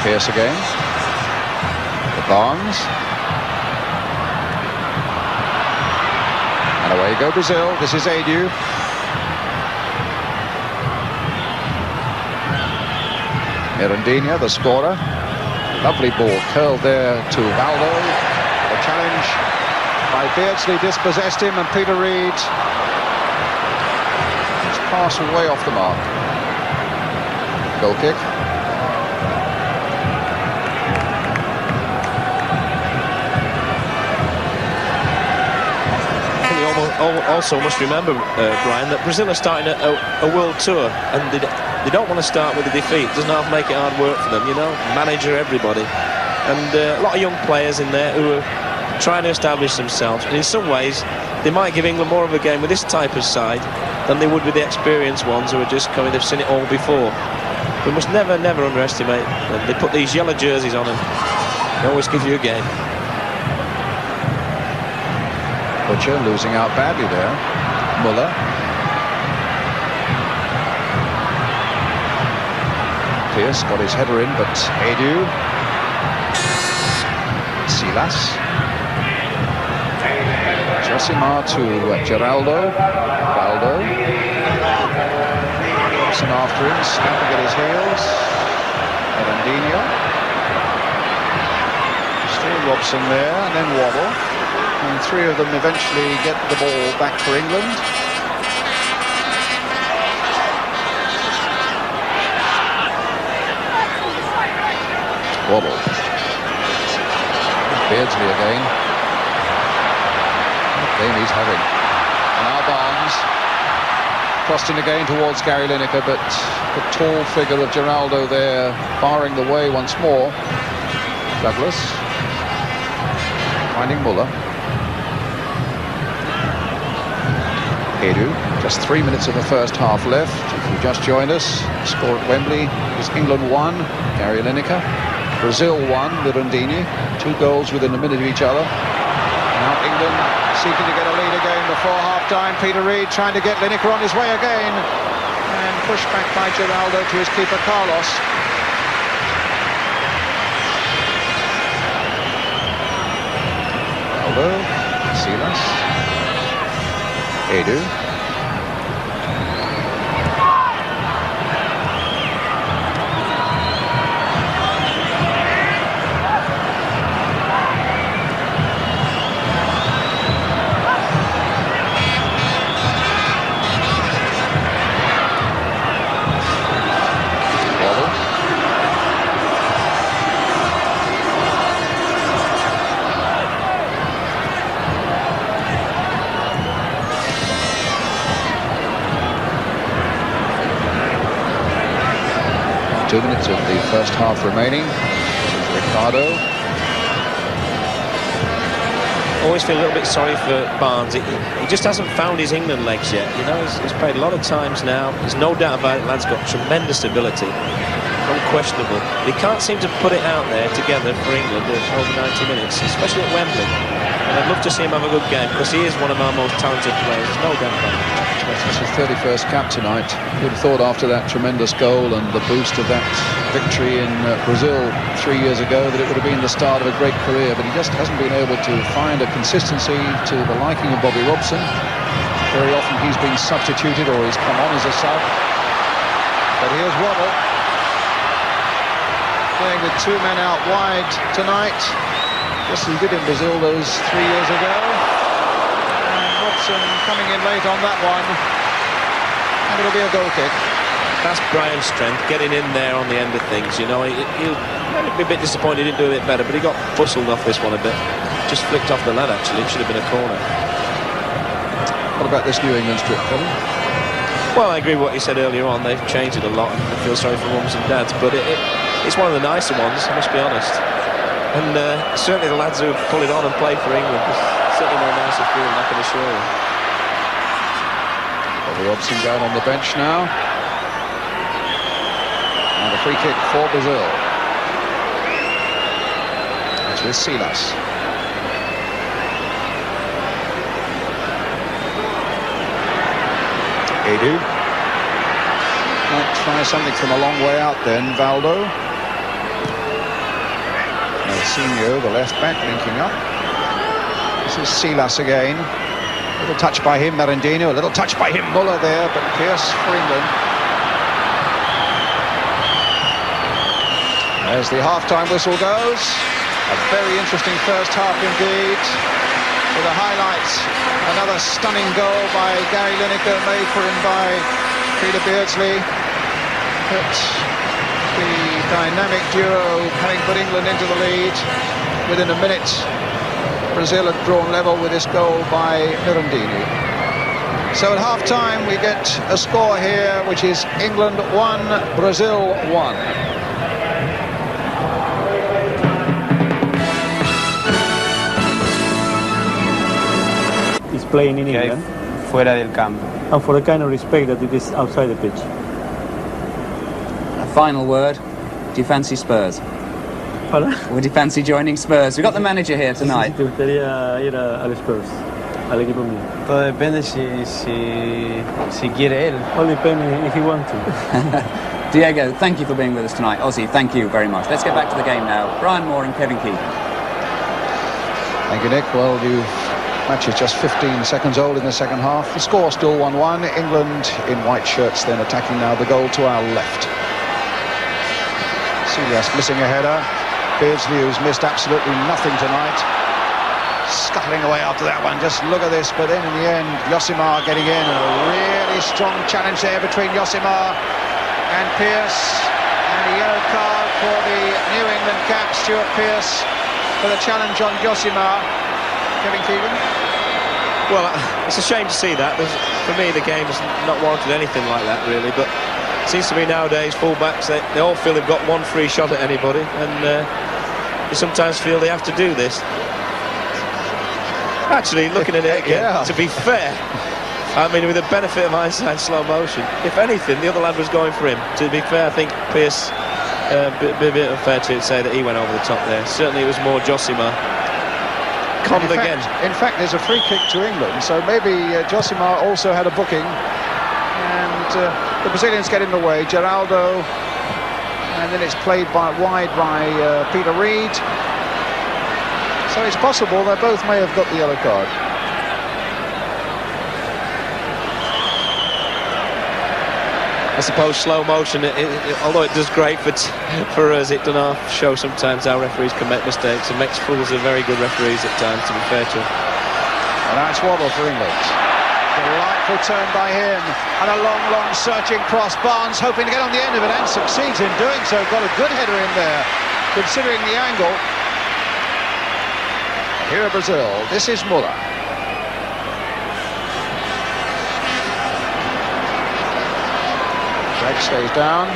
Pearce again. The Barnes. And away go Brazil. This is Edu. Mirandinha, the scorer. Lovely ball curled there to Valdo. The challenge by Beardsley dispossessed him, and Peter Reid. His pass way off the mark. Goal kick. Also must remember, Brian, that Brazil are starting a world tour, and they don't want to start with a defeat. It doesn't have to make it hard work for them, you know. Manager, everybody, and a lot of young players in there who are trying to establish themselves. And in some ways, they might give England more of a game with this type of side than they would with the experienced ones who are just coming. They've seen it all before. We must never underestimate them. They put these yellow jerseys on and they always give you a game. Butcher losing out badly there. Muller. Pearce got his header in, but Edu. Silas. Josimar to Geraldo. Valdo. Robson after him, snapping at his heels. Mirandinha. Still Robson there, and then Waddle. And three of them eventually get the ball back for England. Waddle. Beardsley again. What game he's having. And now Barnes. Crossed in again towards Gary Lineker, but the tall figure of Geraldo there barring the way once more. Douglas. Finding Muller. Edu. Just 3 minutes of the first half left. If you just joined us, the score at Wembley is England 1, Gary Lineker. Brazil 1, Mirandinha. 2 goals within a minute of each other. Now England seeking to get a lead again before half-time. Peter Reid trying to get Lineker on his way again. And pushed back by Geraldo to his keeper, Carlos. Aldo, Silas. Edu. Waddle. 2 minutes of the first half remaining. This is Ricardo. Always feel a little bit sorry for Barnes. He just hasn't found his England legs yet. You know, he's played a lot of times now. There's no doubt about it. Lad's got tremendous ability, unquestionable. But he can't seem to put it out there together for England over 90 minutes, especially at Wembley. And I'd love to see him have a good game, because he is one of our most talented players, there's no doubt about it. It's his 31st cap tonight. You'd have thought after that tremendous goal and the boost of that victory in Brazil 3 years ago that it would have been the start of a great career, but he just hasn't been able to find a consistency to the liking of Bobby Robson. Very often he's been substituted or he's come on as a sub. But here's Waddle playing with 2 men out wide tonight, just as he did in Brazil those 3 years ago. And Robson coming in late on that one, and it'll be a goal kick. That's Brian's strength, getting in there on the end of things. You know, he'll be a bit disappointed he didn't do a bit better, but he got bustled off this one a bit. Just flicked off the lad, actually. It should have been a corner. What about this New England strip, Colin? Well, I agree with what you said earlier on. They've changed it a lot. I feel sorry for mums and dads, but it's one of the nicer ones, I must be honest. And certainly the lads who pull it on and play for England, there's certainly no nicer feeling, I can assure you. Bobby Robson down on the bench now. And a free kick for Brazil. It's with Silas. Edu. Might try something from a long way out then, Valdo. Nelsinho, the left back, linking up. This is Silas again. A little touch by him, Marandino. A little touch by him, Muller there, but Pearce for England. As the half-time whistle goes. A very interesting first half indeed. With the highlights, another stunning goal by Gary Lineker, made for him by Peter Beardsley. But the dynamic duo having put England into the lead. Within a minute, Brazil had drawn level with this goal by Mirandini. So at half-time we get a score here which is England 1, Brazil 1. Playing in England, fuera del campo, and for the kind of respect that it is outside the pitch. A final word. Do you fancy Spurs? Pardon? Would you fancy joining Spurs? We've got the manager here tonight. ¿Te gustaría ir al Spurs, al equipo mío? todo depende si quiere él. All depends if he wants to. Diego, thank you for being with us tonight. Ozzy, thank you very much. Let's get back to the game now. Brian Moore and Kevin Keegan. Thank you, Nick. Well, match is just 15 seconds old in the second half. The score still 1-1. England in white shirts then attacking now the goal to our left. Silas missing a header. Beardsley, who's missed absolutely nothing tonight, scuttling away after that one. Just look at this. But then in the end, Josimar getting in. And a really strong challenge there between Josimar and Pearce. And a yellow card for the New England cap, Stuart Pearce, for the challenge on Josimar. Kevin Keegan? Well, it's a shame to see that. For me, the game has not warranted anything like that, really. But it seems to me nowadays, full-backs, they all feel they've got one free shot at anybody. And you sometimes feel they have to do this. Actually, looking at it again, to be fair, I mean, with the benefit of hindsight, slow motion, if anything, the other lad was going for him. To be fair, I think Pearce, a bit unfair to say that he went over the top there. Certainly it was more Josimar. In fact, there's a free kick to England, so maybe Josimar also had a booking, and the Brazilians get in the way. Geraldo, and then it's played wide by Peter Reid. So it's possible they both may have got the yellow card. I suppose slow motion, although it does great for us, it does not show sometimes how referees can make mistakes, and makes fools of very good referees at times, to be fair to them. And that's Waddle for England. Delightful turn by him, and a long searching cross. Barnes hoping to get on the end of it and succeeds in doing so. Got a good header in there, considering the angle. Here are Brazil. This is Muller. Stays down.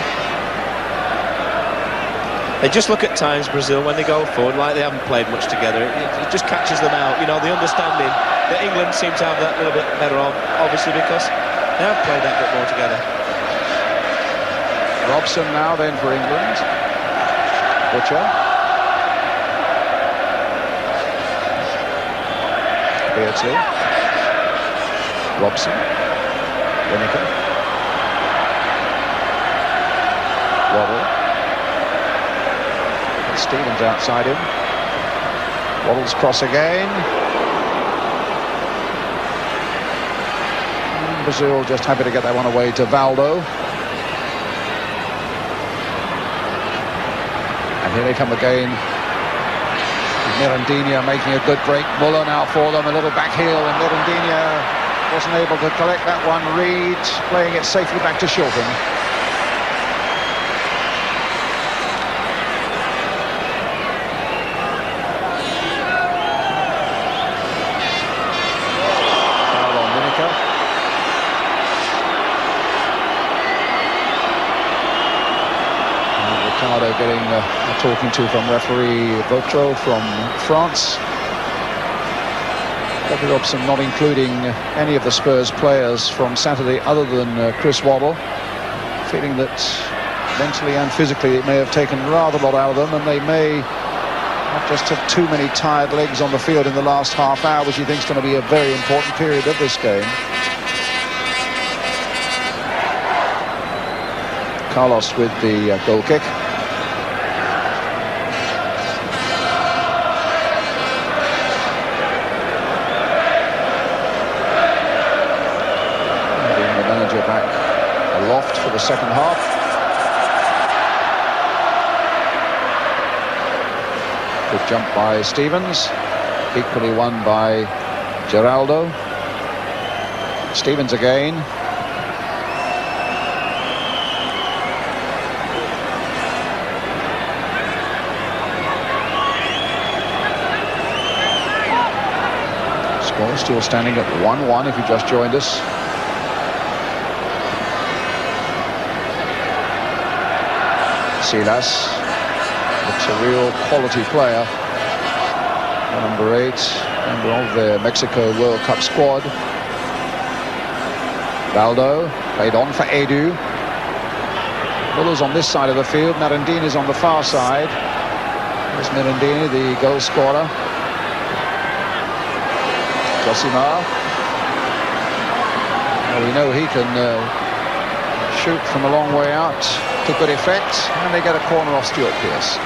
They just look at times, Brazil, when they go forward, like they haven't played much together. It just catches them out. You know, the understanding that England seem to have that little bit better of, obviously because they have played that bit more together. Robson now then for England. Butcher. Beardsley. Robson. Lineker. Waddle. Stevens outside him. Waddle's cross again. And Brazil just happy to get that one away to Valdo. And here they come again. Mirandinha making a good break. Muller now for them, a little back heel, and Mirandinha wasn't able to collect that one. Reed playing it safely back to Shilton. Foul on Lineker. And Ricardo getting a talking to from referee Vautreau from France. Bobby Robson not including any of the Spurs players from Saturday other than Chris Waddle, feeling that mentally and physically it may have taken rather a lot out of them, and they may not just have too many tired legs on the field in the last half hour, which he thinks is going to be a very important period of this game. Carlos with the goal kick. For the second half. Good jump by Stevens, equally won by Geraldo. Stevens again. Score still standing at 1-1 if you just joined us. Silas looks a real quality player. Number 8, member of the Mexico World Cup squad. Valdo played on for Edu. Muller's on this side of the field. Mirandini is on the far side. There's Mirandini, the goal scorer. Josimar. Well, we know he can shoot from a long way out to good effect, and they get a corner off Stuart Pearce.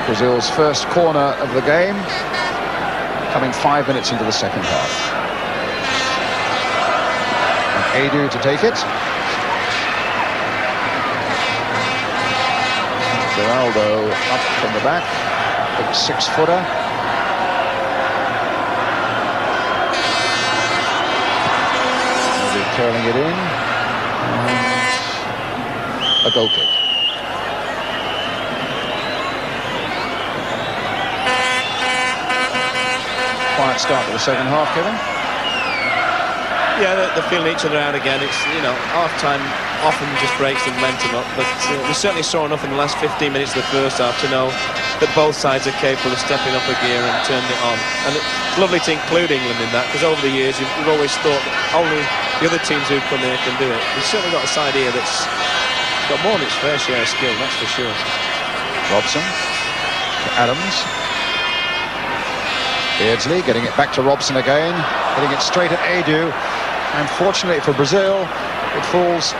Brazil's first corner of the game, coming 5 minutes into the second half. And Edu to take it. Geraldo up from the back, big 6-footer. Curling it in, and a goal kick. Quiet start to the second half, Kevin. Yeah, they're feeling each other out again. It's, you know, half-time often just breaks the momentum up, but we certainly saw enough in the last 15 minutes of the first half to know that both sides are capable of stepping up a gear and turning it on. And it's lovely to include England in that, because over the years we've always thought that only the other teams who come here can do it. We've certainly got a side here that's got more than its fair share of skill, that's for sure. Robson to Adams. Beardsley getting it back to Robson again, getting it straight at Edu. And fortunately for Brazil, it falls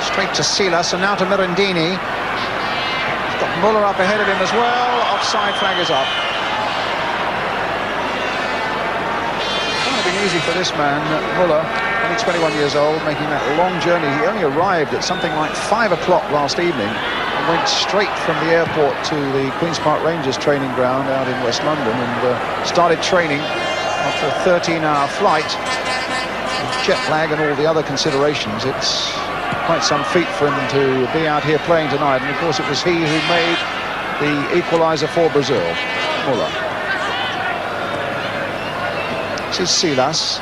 straight to Silas, and now to Mirandini. He's got Muller up ahead of him as well. Offside flag is up. Easy for this man, Muller, only 21 years old, making that long journey. He only arrived at something like 5 o'clock last evening and went straight from the airport to the Queen's Park Rangers training ground out in West London, and started training after a 13-hour flight. With jet lag and all the other considerations, it's quite some feat for him to be out here playing tonight. And of course it was he who made the equaliser for Brazil, Muller. This is Silas.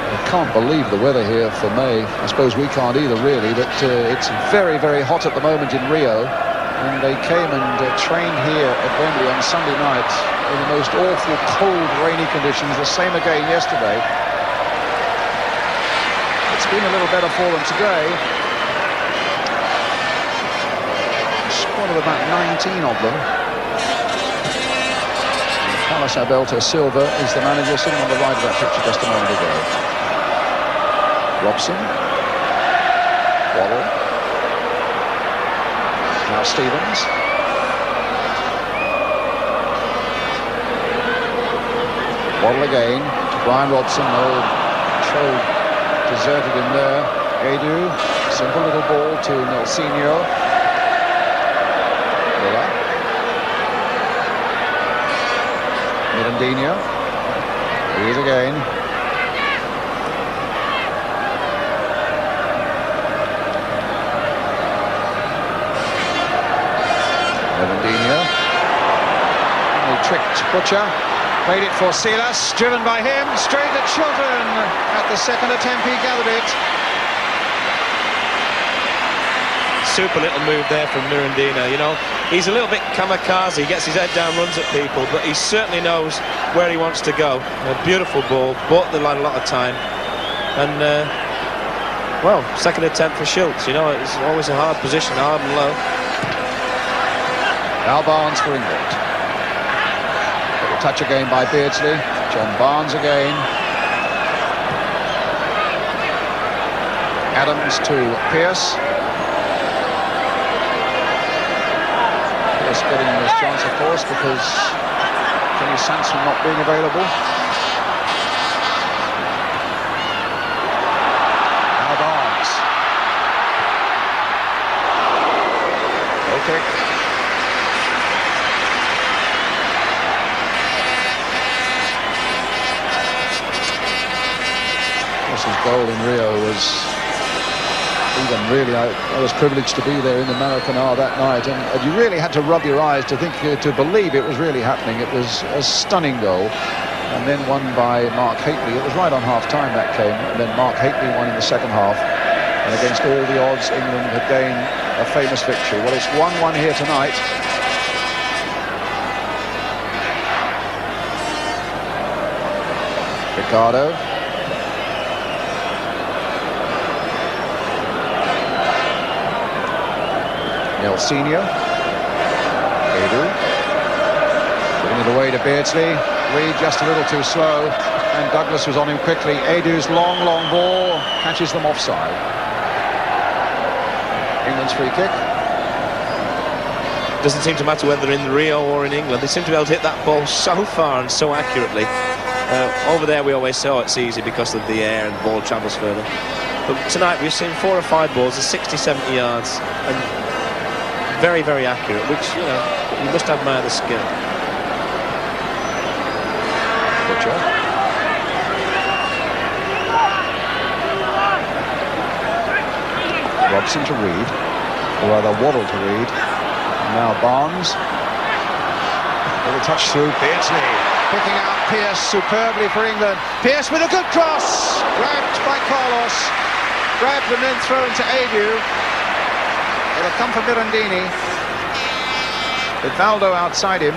I can't believe the weather here for May. I suppose we can't either, really, but it's very, very hot at the moment in Rio. And they came and trained here at Wembley on Sunday night in the most awful, cold, rainy conditions. The same again yesterday. It's been a little better for them today. squad of about 19 of them. Carlos Alberto Silva is the manager, sitting on the right of that picture just a moment ago. Robson. Waddle. Now Stevens. Waddle again to Brian Robson. Old Cho deserted him there. Edu. Simple little ball to Nelsinho. Miller. Mirandinho. He is again. Mirandinho. He tricked Butcher. Played it for Silas. Driven by him. Straight at Chiltern. At the second attempt he gathered it. Super little move there from Mirandinho. You know, he's a little bit kamikaze. He gets his head down, runs at people, but he certainly knows where he wants to go. A beautiful ball, bought the line a lot of time. And, well, second attempt for Schultz. You know, it's always a hard position, hard and low. Al Barnes for England. Little touch again by Beardsley. John Barnes again. Adams to Pearce. Pearce getting this chance, of course, because Kenny Sansom not being available. Al Barnes. Okay. His goal in Rio was even really, I was privileged to be there in the Maracanã that night, and you really had to rub your eyes to think, to believe it was really happening. It was a stunning goal, and then won by Mark Hateley. It was right on half-time that came, and then Mark Hateley won in the second half, and against all the odds, England had gained a famous victory. Well, it's 1-1 here tonight. Ricardo. Nelsinho. Edu. Putting it away to Beardsley. Reed just a little too slow, and Douglas was on him quickly. Edu's long ball catches them offside. England's free kick. Doesn't seem to matter whether in Rio or in England. They seem to be able to hit that ball so far and so accurately. Over there we always say, oh, it's easy because of the air and the ball travels further. But tonight we've seen 4 or 5 balls of 60-70 yards and very, very accurate, which, you know, you must admire the skill. Butcher. Robson to Reed, or rather Waddle to Reed. And now Barnes. Little touch through. Beardsley picking out Pearce superbly for England. Pearce with a good cross. Grabbed by Carlos. Grabbed and then thrown to Edu. It'll come from Mirandini. With Valdo outside him.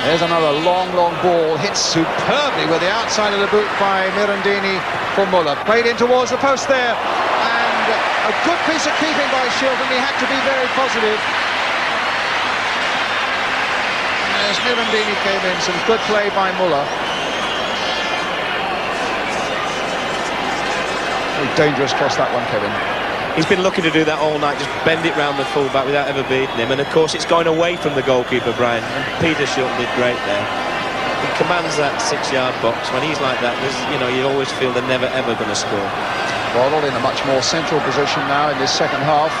There's another long ball. Hit superbly with the outside of the boot by Mirandini for Muller. Played in towards the post there. And a good piece of keeping by Shilton. He had to be very positive. And as Mirandini came in, some good play by Muller. Very dangerous cross, that one, Kevin. He's been looking to do that all night, just bend it round the fullback without ever beating him. And of course it's going away from the goalkeeper, Brian. And Peter Shilton did great there. He commands that 6-yard box. When he's like that, you know, you always feel they're never ever going to score. Waddle in a much more central position now in this second half.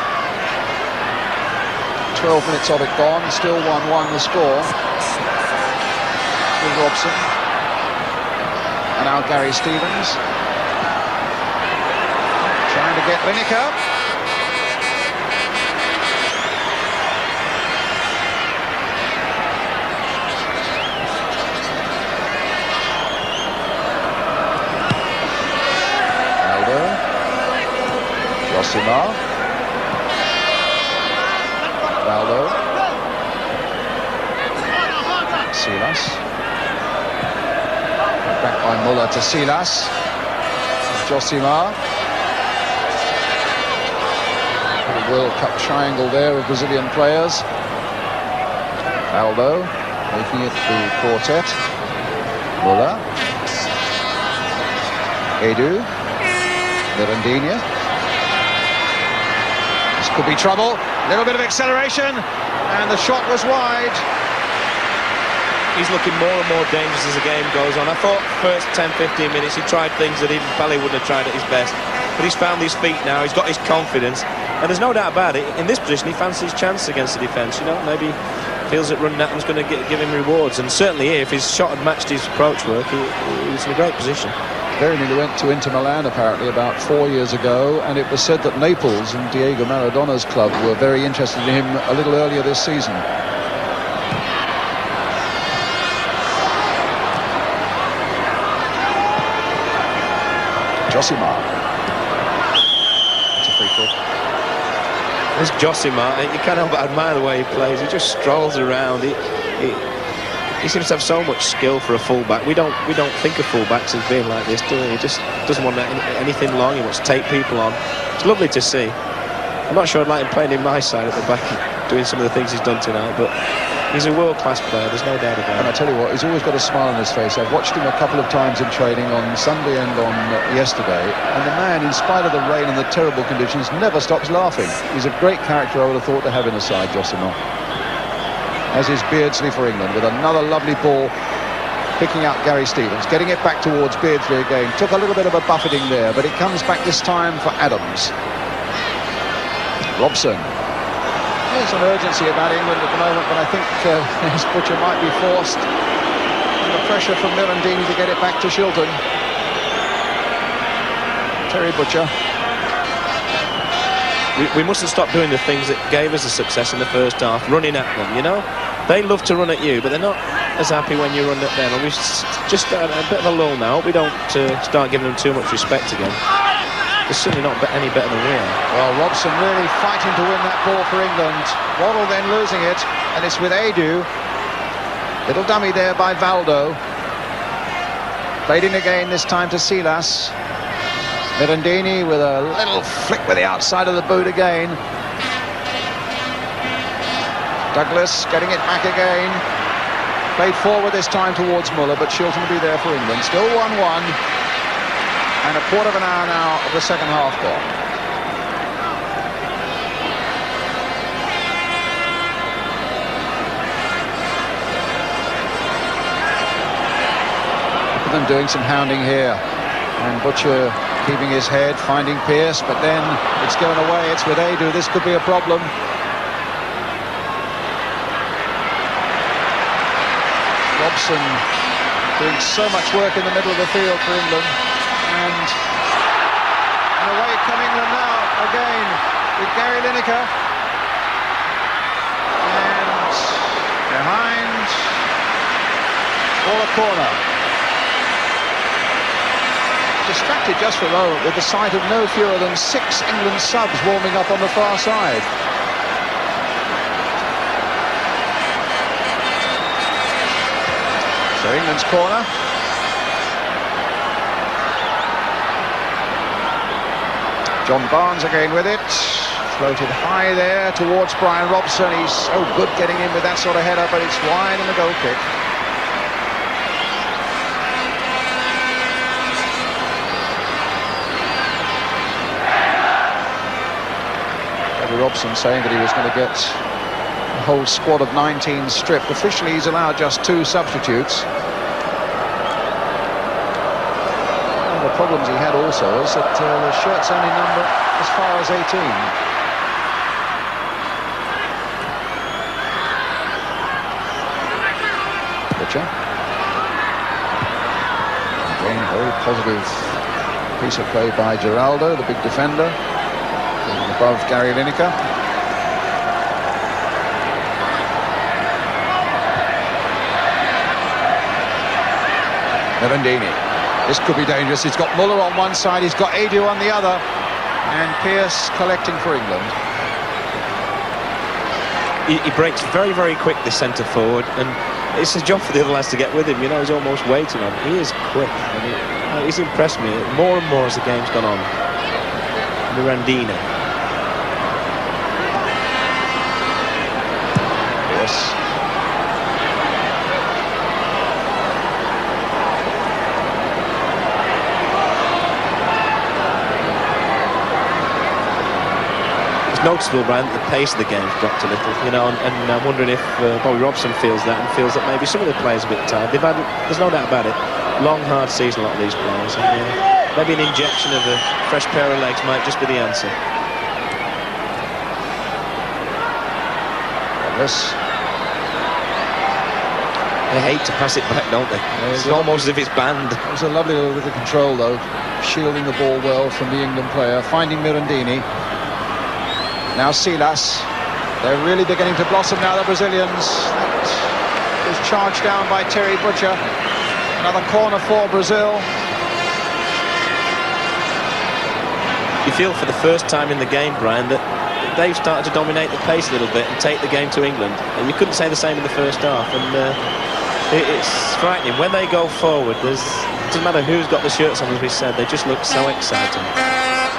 12 minutes of it gone, still 1-1 the score. With Robson. And now Gary Stevens. Trying to get Lineker. Aldo. Josimar. Valdo. Silas. Back by Muller to Silas. Josimar. World Cup triangle there of Brazilian players. Aldo making it the quartet. Muller. Edu. Mirandinha. This could be trouble. A little bit of acceleration, and the shot was wide. He's looking more and more dangerous as the game goes on. I thought first 10-15 minutes he tried things that even Pelé wouldn't have tried at his best. But he's found his feet now, he's got his confidence. And there's no doubt about it, in this position he fancies chance against the defence. You know, maybe feels that running at him's going to give him rewards. And certainly here, if his shot had matched his approach work, he's in a great position. Very nearly went to Inter Milan apparently about 4 years ago, and it was said that Naples and Diego Maradona's club were very interested in him a little earlier this season. Josimar. It's a free kick. This Josimar, you can't help but admire the way he plays. He just strolls around. He seems to have so much skill for a fullback. We don't think of fullbacks as being like this, do we? He just doesn't want anything long. He wants to take people on. It's lovely to see. I'm not sure I'd like him playing in my side at the back, doing some of the things he's done tonight, but he's a world-class player, there's no doubt about it. And I tell you what, he's always got a smile on his face. I've watched him a couple of times in training on Sunday and on yesterday, and the man, in spite of the rain and the terrible conditions, never stops laughing. He's a great character, I would have thought, to have in a side, Josimar. As is Beardsley for England, with another lovely ball, picking out Gary Stevens, getting it back towards Beardsley again. Took a little bit of a buffeting there, but it comes back this time for Adams. Robson. There's an urgency about England at the moment, but I think this Butcher might be forced under pressure from Mirandini to get it back to Shilton. Terry Butcher. We mustn't stop doing the things that gave us the success in the first half, running at them, you know? They love to run at you, but they're not as happy when you run at them. And we've just a bit of a lull now. We don't start giving them too much respect again. They're certainly not any better than we are. Well, Robson really fighting to win that ball for England. Waddle then losing it, and it's with Edu. Little dummy there by Valdo. Played in again, this time to Silas. Mirandini with a little flick with the outside of the boot again. Douglas getting it back again. Played forward this time towards Muller, but Shilton will be there for England. Still 1-1. And a quarter of an hour now of the second half gone. Look at them doing some hounding here. And Butcher keeping his head, finding Pearce, but then it's going away. It's with Edu. This could be a problem. Robson doing so much work in the middle of the field for England. And away come England now, again, with Gary Lineker. And behind, for a corner. Distracted just for a moment with the sight of no fewer than 6 England subs warming up on the far side. So England's corner. John Barnes again with it. Floated high there towards Brian Robson. He's so good getting in with that sort of header, but it's wide and a goal kick. Robson saying that he was going to get a whole squad of 19 stripped. Officially he's allowed just 2 substitutes. One of the problems he had also is that the shirts only number as far as 18. Butcher. Again, very positive piece of play by Geraldo, the big defender. Above Gary Lineker. Mirandini. This could be dangerous. He's got Muller on one side, he's got Edu on the other, and Pearce collecting for England. He breaks very, very quick, this centre forward, and it's a job for the other lads to get with him. You know, he's almost waiting on him. He is quick, and he's impressed me more and more as the game's gone on. Mirandini. noticeable, Brian, that the pace of the game's dropped a little, you know, and I'm wondering if Bobby Robson feels that and feels that maybe some of the players are a bit tired. There's no doubt about it, long, hard season, a lot of these players, and maybe an injection of a fresh pair of legs might just be the answer. This. They hate to pass it back, don't they? It's almost as if it's banned. It was a lovely little bit of control, though, shielding the ball well from the England player, finding Mirandini. Now Silas. They're really beginning to blossom now, the Brazilians. That was charged down by Terry Butcher. Another corner for Brazil. You feel for the first time in the game, Brian, that they've started to dominate the pace a little bit and take the game to England. And you couldn't say the same in the first half. And it's frightening. When they go forward, it doesn't matter who's got the shirts on, as we said, they just look so exciting.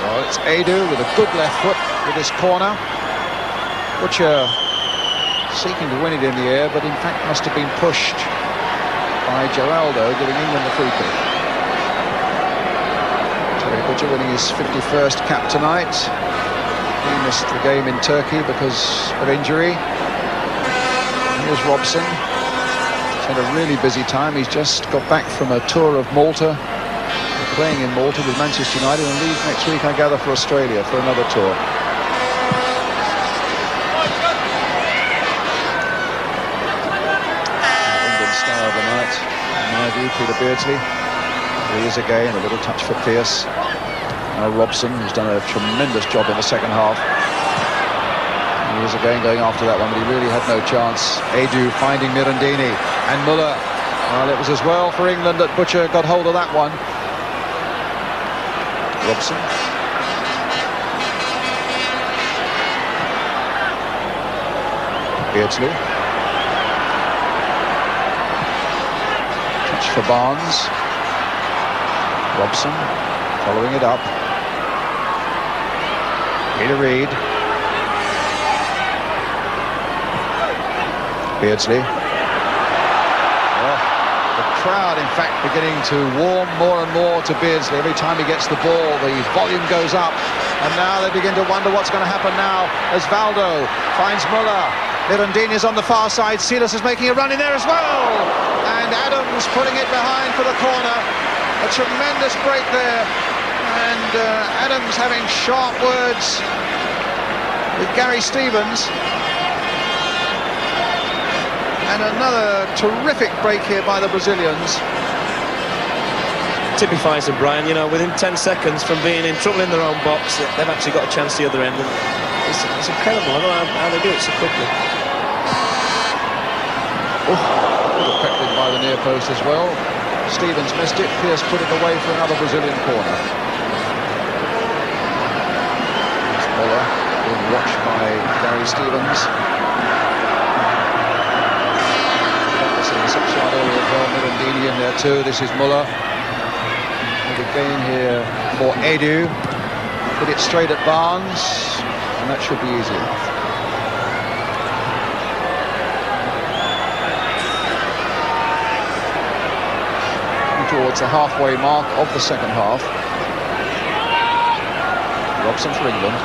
Well, it's Edu with a good left foot with this corner. Butcher seeking to win it in the air, but in fact must have been pushed by Geraldo, giving England the free kick. Terry Butcher winning his 51st cap tonight. He missed the game in Turkey because of injury. Here's Robson. He's had a really busy time. He's just got back from a tour of Malta. They're playing in Malta with Manchester United and leave next week, I gather, for Australia for another tour. England star of the night, in my view, Peter Beardsley. He is again a little touch for Pearce. Now Robson, who's done a tremendous job in the second half. He is again going after that one, but he really had no chance. Edu finding Mirandini and Muller. Well, it was as well for England that Butcher got hold of that one. Robson. Beardsley. Touch for Barnes. Robson following it up. Peter Reid. Beardsley. Well, the crowd, in fact, beginning to warm more and more to Beardsley. Every time he gets the ball, the volume goes up. And now they begin to wonder what's going to happen now as Valdo finds Muller. Mirandini's on the far side. Silas is making a run in there as well. And Adams putting it behind for the corner. A tremendous break there. And Adams having sharp words with Gary Stevens. And another terrific break here by the Brazilians. Typifies them, Brian, you know, within 10 seconds from being in trouble in their own box, they've actually got a chance the other end. And it's incredible. I don't know how they do it so quickly. Pecked in by the near post as well. Stevens missed it. Pearce put it away for another Brazilian corner. Muller being watched by Gary Stevens. In the six-yard area as well. Mirandini in there too. This is Muller. And again here for Edu. Put it straight at Barnes, and that should be easy enough. Towards the halfway mark of the second half. Robson for England.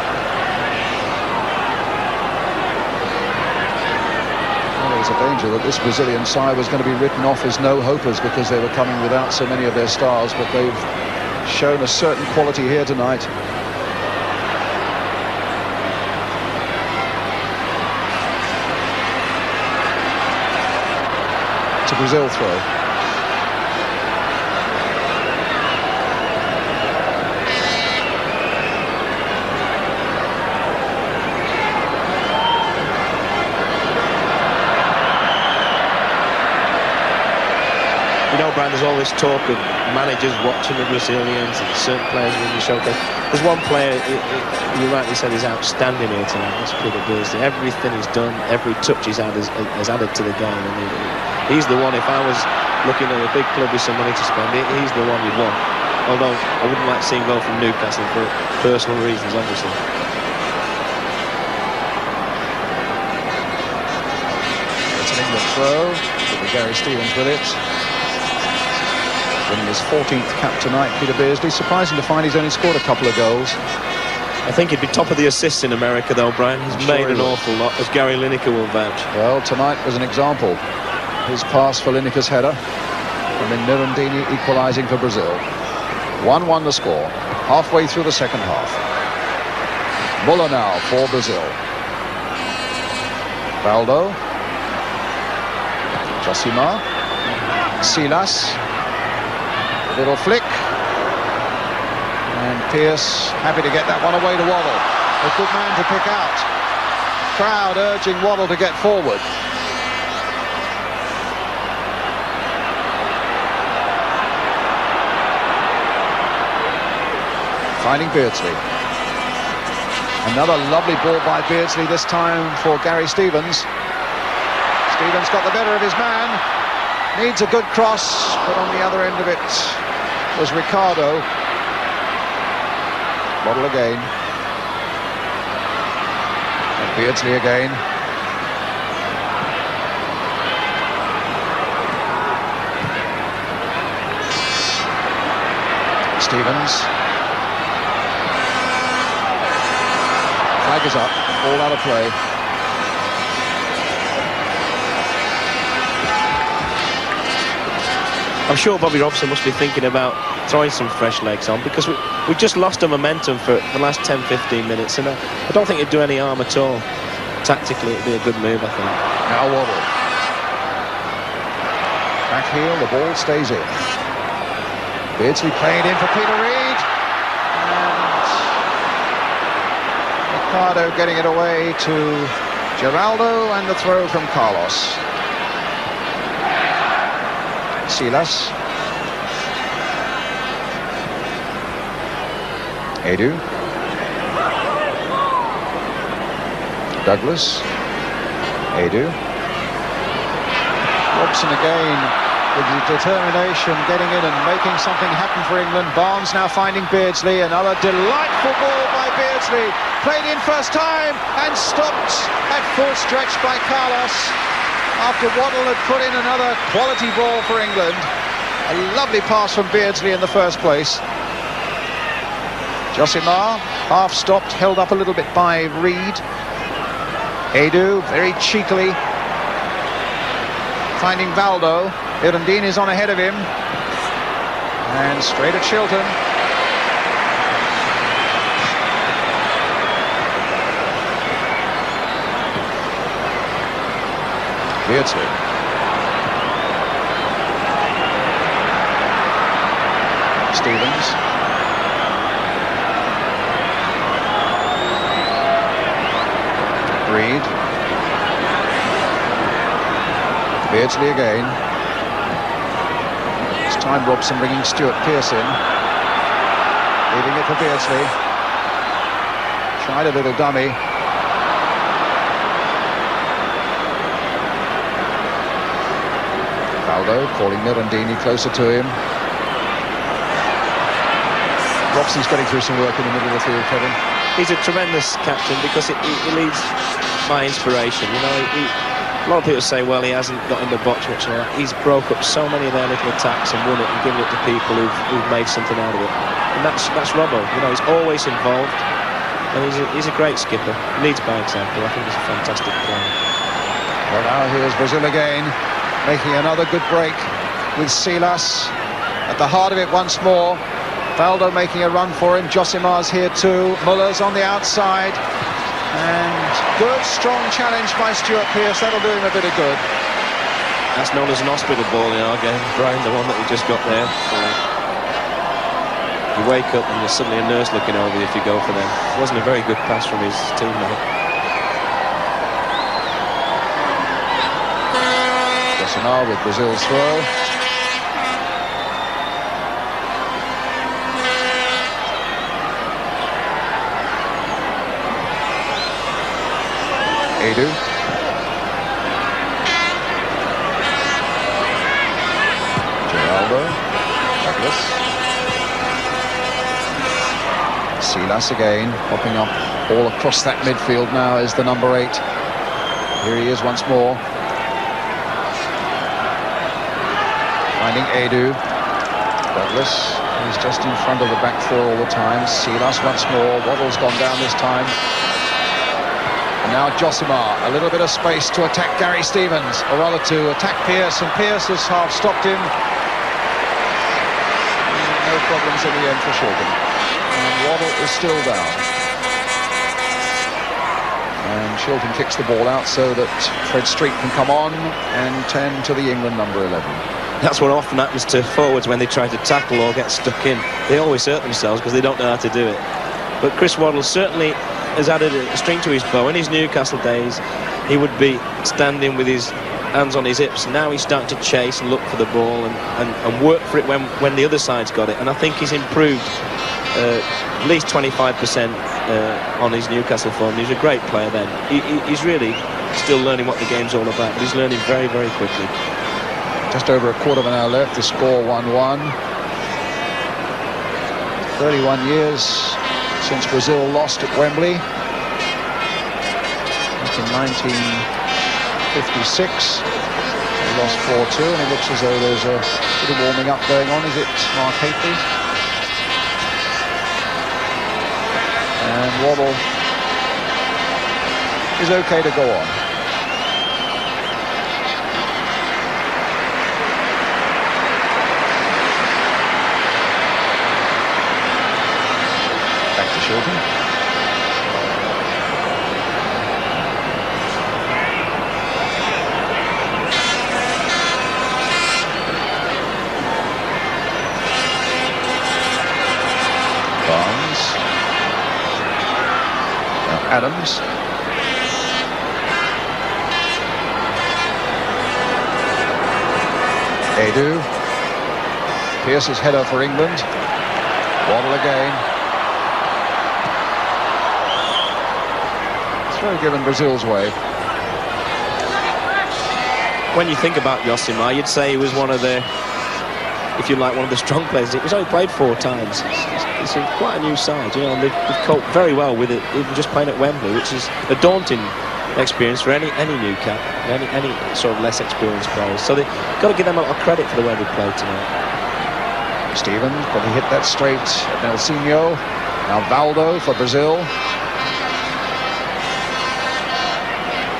Well, there was a danger that this Brazilian side was going to be written off as no-hopers because they were coming without so many of their stars, but they've shown a certain quality here tonight. It's a Brazil throw. You know, Brian, there's all this talk of managers watching the Brazilians and certain players in the showcase. There's one player, you rightly said, is outstanding here tonight. That's Peter Beardsley. Everything he's done, every touch he's had has added to the game. I mean, he's the one, if I was looking at a big club with some money to spend, he's the one you'd want. Although I wouldn't like to see him go from Newcastle for personal reasons, obviously. It's an England throw. Gary Stevens with it. Winning his 14th cap tonight, Peter Beardsley. Surprising to find he's only scored a couple of goals. I think he'd be top of the assists in America, though, Brian. He's sure made he an will. awful lot, as Gary Lineker will vouch. Well, tonight was an example. His pass for Lineker's header, and then Mirandini equalising for Brazil. 1-1 the score, halfway through the second half. Muller now for Brazil. Valdo. Josimar. Silas. Little flick. And Pearce happy to get that one away to Waddle. A good man to pick out. Crowd urging Waddle to get forward. Finding Beardsley. Another lovely ball by Beardsley, this time for Gary Stevens. Stevens got the better of his man. Needs a good cross, but on the other end of it was Ricardo. Waddle again. And Beardsley again. Stevens. Flag is up, all out of play. I'm sure Bobby Robson must be thinking about throwing some fresh legs on, because we just lost a momentum for the last 10-15 minutes, and I don't think it'd do any harm at all. Tactically, it'd be a good move, I think. Now Waddle. Back heel, the ball stays in. Beardsley playing in for Peter Reid. And Ricardo getting it away to Geraldo, and the throw from Carlos. Silas. Edu. Douglas. Edu. Robson again with the determination, getting in and making something happen for England. Barnes now finding Beardsley. Another delightful ball by Beardsley. Played in first time and stopped at full stretch by Carlos, after Waddle had put in another quality ball for England. A lovely pass from Beardsley in the first place. Josimar, half stopped, held up a little bit by Reid. Edu, very cheekily, finding Valdo. Irandine is on ahead of him. And straight at Shilton. Beardsley. Stevens. Reid. Beardsley again. This time Robson bringing Stuart Pearce in. Leaving it for Beardsley. Tried a little dummy. Valdo calling Mirandini closer to him. Robson's getting through some work in the middle of the field, Kevin. He's a tremendous captain, because he leads by inspiration. You know, a lot of people say, well, he hasn't got in the box much. And all that. He's broke up so many of their little attacks and won it and given it to people who've made something out of it. And that's Robbo. You know, he's always involved, and he's a great skipper. He leads by example. I think he's a fantastic player. Well, now here's Brazil again, making another good break with Silas at the heart of it once more. Valdo making a run for him. Josimar's here too. Muller's on the outside. And good, strong challenge by Stuart Pearce. That'll do him a bit of good. That's known as an hospital ball in our game, Brian, the one that we just got there. You wake up and there's suddenly a nurse looking over you if you go for them. It wasn't a very good pass from his teammate. Josimar with Brazil's throw. Edu. Geraldo. Douglas. Silas again, popping up all across that midfield now is the number 8. Here he is once more. Finding Edu. Douglas. He's just in front of the back four all the time. Silas once more. Waddle's gone down this time. And now Josimar, a little bit of space to attack Gary Stevens, or rather to attack Pearce, and Pearce has half stopped him. No problems in the end for Shilton. And Waddle is still down. And Shilton kicks the ball out so that Fred Street can come on and tend to the England number 11. That's what often happens to forwards when they try to tackle or get stuck in. They always hurt themselves because they don't know how to do it. But Chris Waddle certainly has added a string to his bow. In his Newcastle days, he would be standing with his hands on his hips. Now he's starting to chase and look for the ball and work for it when the other side's got it. And I think he's improved at least 25% on his Newcastle form. He's a great player then. He's really still learning what the game's all about, but he's learning very, very quickly. Just over a quarter of an hour left, the score 1-1. 31 years since Brazil lost at Wembley. Back in 1956. They lost 4-2, and it looks as though there's a bit of warming up going on. Is it Mark Hateley? And Waddle is okay to go on. Back to Shilton. Barnes. Now Adams. Edu. Pearce's header for England. Waddle again. Throw given Brazil's way. When you think about Josimar, you'd say he was one of the, if you like, one of the strong players. He's only played 4 times. It's quite a new side, you know, and they've coped very well with it, even just playing at Wembley, which is a daunting experience for any new cap, any sort of less experienced players. So they've got to give them a lot of credit for the way they played tonight. Stevens probably hit that straight at Nelsinho. Now Valdo for Brazil.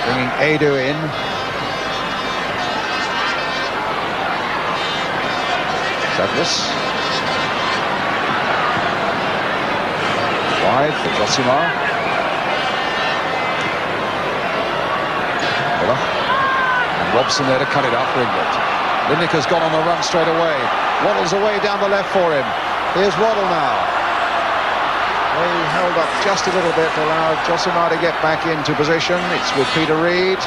Bringing Edu in. Douglas. Wide for Josimar. Miller. And Robson there to cut it out for England. Lineker's gone on the run straight away. Waddle's away down the left for him. Here's Waddle now. They held up just a little bit to allow Josimar to get back into position. It's with Peter Reid.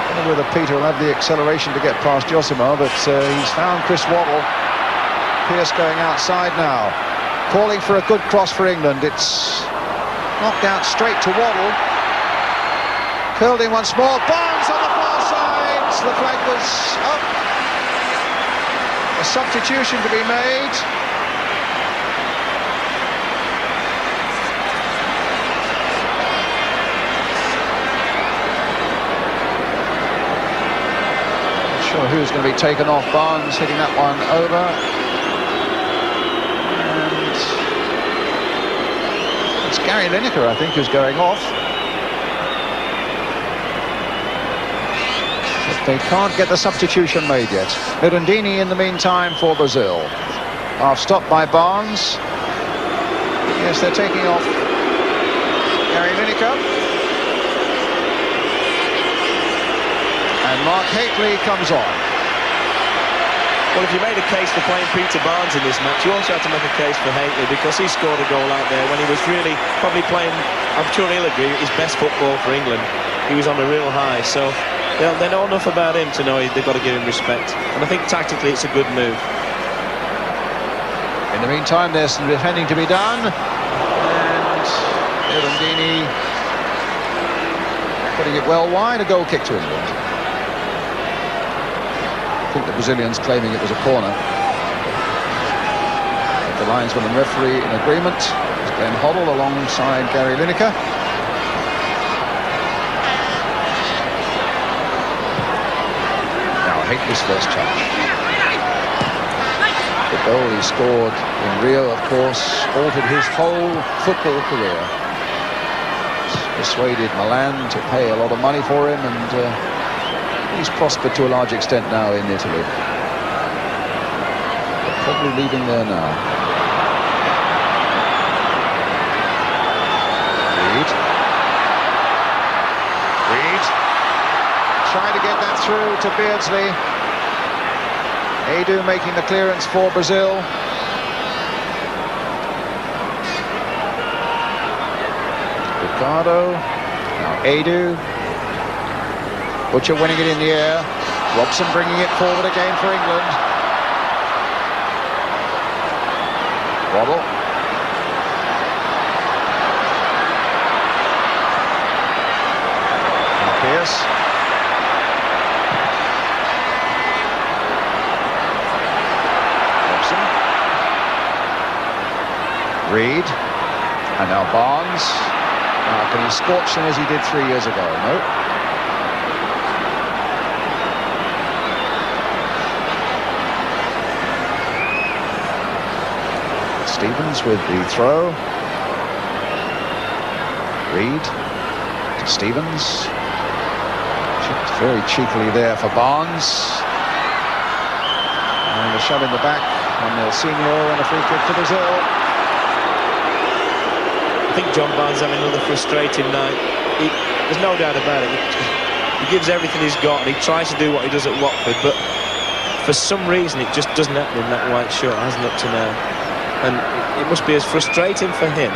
I don't know whether Peter will have the acceleration to get past Josimar, but he's found Chris Waddle. Pearce going outside now. Calling for a good cross for England. It's knocked out straight to Waddle. Curled in once more. Barnes on the far side. The flag was up. A substitution to be made. Not sure who's going to be taken off. Barnes hitting that one over. And it's Gary Lineker, I think, who's going off. They can't get the substitution made yet. Mirandini in the meantime for Brazil. Half stopped by Barnes. Yes, they're taking off Gary Lineker. And Mark Hateley comes on. Well, if you made a case for playing Peter Barnes in this match, you also have to make a case for Hateley, because he scored a goal out there when he was really probably playing, I'm sure he'll agree, his best football for England. He was on a real high, so they know enough about him to know they've got to give him respect. And I think tactically it's a good move. In the meantime, there's some defending to be done. And Mirandini putting it well wide. A goal kick to England. I think the Brazilians claiming it was a corner. But the linesman and referee in agreement. It's Glenn Hoddle alongside Gary Lineker. Hateley's first touch. goal he scored in Rio, of course, altered his whole football career. Persuaded Milan to pay a lot of money for him, and he's prospered to a large extent now in Italy. But probably leaving there now. Reed trying to get that through to Beardsley. Edu making the clearance for Brazil. Ricardo, now Edu. Butcher winning it in the air. Robson bringing it forward again for England. Waddle. Now Pearce. Robson. Reed. And now Barnes. Now, can he scorch them as he did 3 years ago? No. Stevens with the throw. Reed to Stevens. Chipped very cheekily there for Barnes. And a shove in the back on Nelsinho, and a free kick to Brazil. I think John Barnes having another frustrating night. There's no doubt about it. He gives everything he's got, and he tries to do what he does at Watford, but for some reason it just doesn't happen in that white shirt, hasn't up to now. And it must be as frustrating for him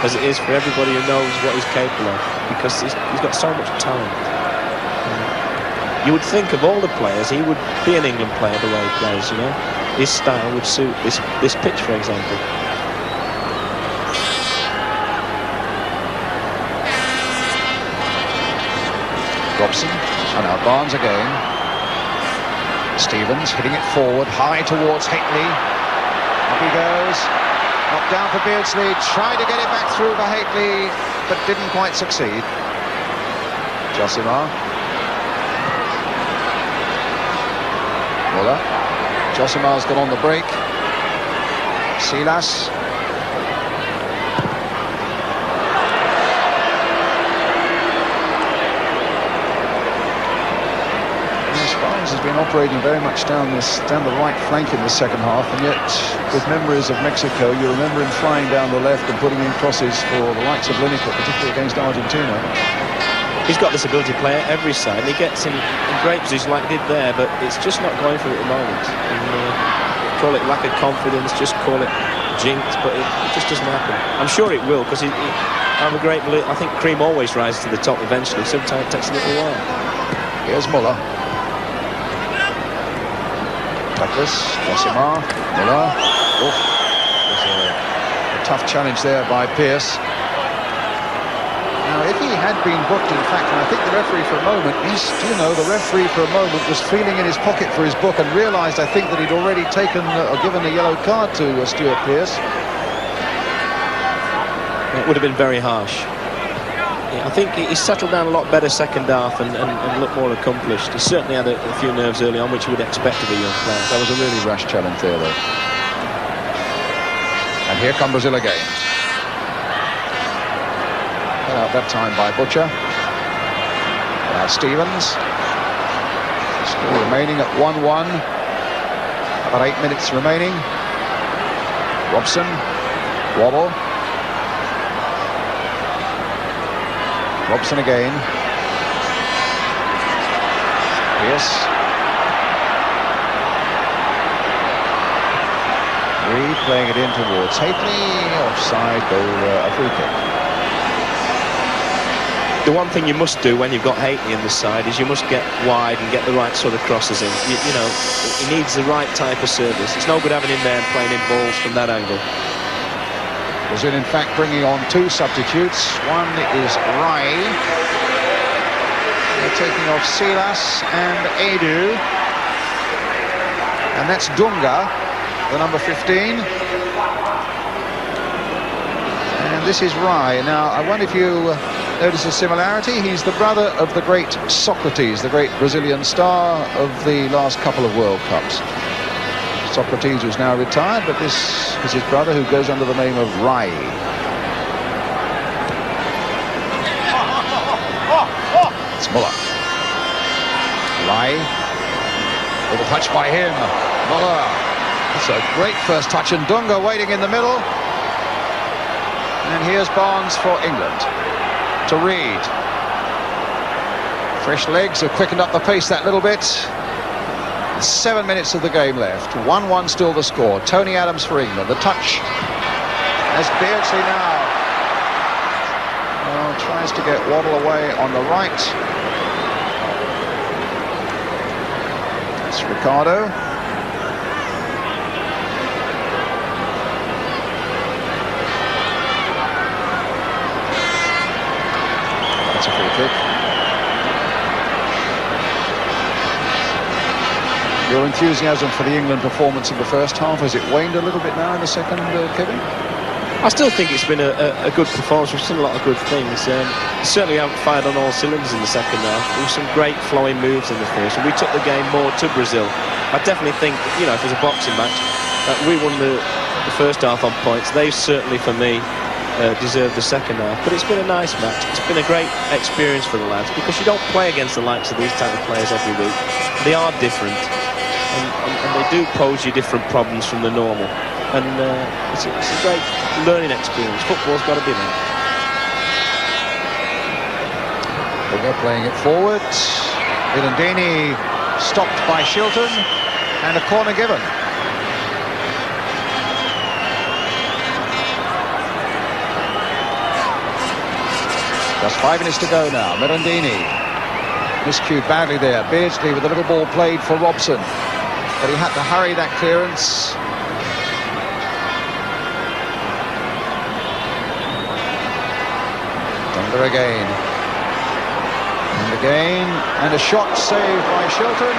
as it is for everybody who knows what he's capable of, because he's got so much talent. You would think of all the players, he would be an England player the way he plays, you know. His style would suit this pitch, for example. Robson, and now Barnes again. Stevens hitting it forward, high towards Hateley. Up he goes. Knocked down for Beardsley, tried to get it back through for Hateley, but didn't quite succeed. Josimar. Muller. Josimar's got on the break. Silas. Has been operating very much down the right flank in the second half, and yet with memories of Mexico, you remember him flying down the left and putting in crosses for the likes of Lineker, particularly against Argentina. He's got this ability to play at every side, and he gets in great position like he did there, but it's just not going for it at the moment. And, call it lack of confidence, just call it jinx, but it just doesn't happen. I'm sure it will, because I'm a great believer. I think cream always rises to the top eventually. Sometimes it takes a little while. Here's Muller. Douglas, Josimar, Muller. There's a tough challenge there by Pearce. Now, if he had been booked, in fact, and I think the referee for a moment, the referee for a moment was feeling in his pocket for his book and realised, I think, that he'd already taken or given a yellow card to Stuart Pearce. It would have been very harsh. I think he settled down a lot better second half and looked more accomplished. He certainly had a few nerves early on, which you would expect of a young player. That was a really rash challenge there, though. And here come Brazil again. Cut out that time by Butcher. Now Stevens. Still remaining at 1-1. About 8 minutes remaining. Robson. Waddle. Robson again. Pearce. Reed playing it in towards Hateley. Offside goal, a free kick. The one thing you must do when you've got Hateley in the side is you must get wide and get the right sort of crosses in. You know, he needs the right type of service. It's no good having him there and playing in balls from that angle. Brazil, in fact, bringing on 2 substitutes. One is Rai. They're taking off Silas and Edu. And that's Dunga, the number 15. And this is Rai. Now, I wonder if you notice a similarity. He's the brother of the great Socrates, the great Brazilian star of the last couple of World Cups. Socrates, who's now retired, but this is his brother, who goes under the name of Rai. It's Muller. Rai. Little touch by him. Muller. It's a great first touch, and Dunga waiting in the middle. And here's Barnes for England to Reed. Fresh legs have quickened up the pace that little bit. 7 minutes of the game left. 1-1 still the score. Tony Adams for England. The touch as Beardsley now tries to get Waddle away on the right. It's Ricardo. That's a free kick. Your enthusiasm for the England performance in the first half, has it waned a little bit now in the second, Kevin? I still think it's been a good performance. We've seen a lot of good things. Certainly haven't fired on all cylinders in the second half. There were some great flowing moves in the first, and we took the game more to Brazil. I definitely think, you know, if there's a boxing match, we won the first half on points. They certainly, for me, deserved the second half. But it's been a nice match. It's been a great experience for the lads, because you don't play against the likes of these type of players every week. They are different, and they do pose you different problems from the normal. And it's a great learning experience. Football's got to be there. They're playing it forward. Irandini stopped by Shilton, and a corner given. Just 5 minutes to go now. Mirandini miscued badly there. Beardsley with a little ball played for Robson, but he had to hurry that clearance. Dunga again. And again. And a shot saved by Shilton.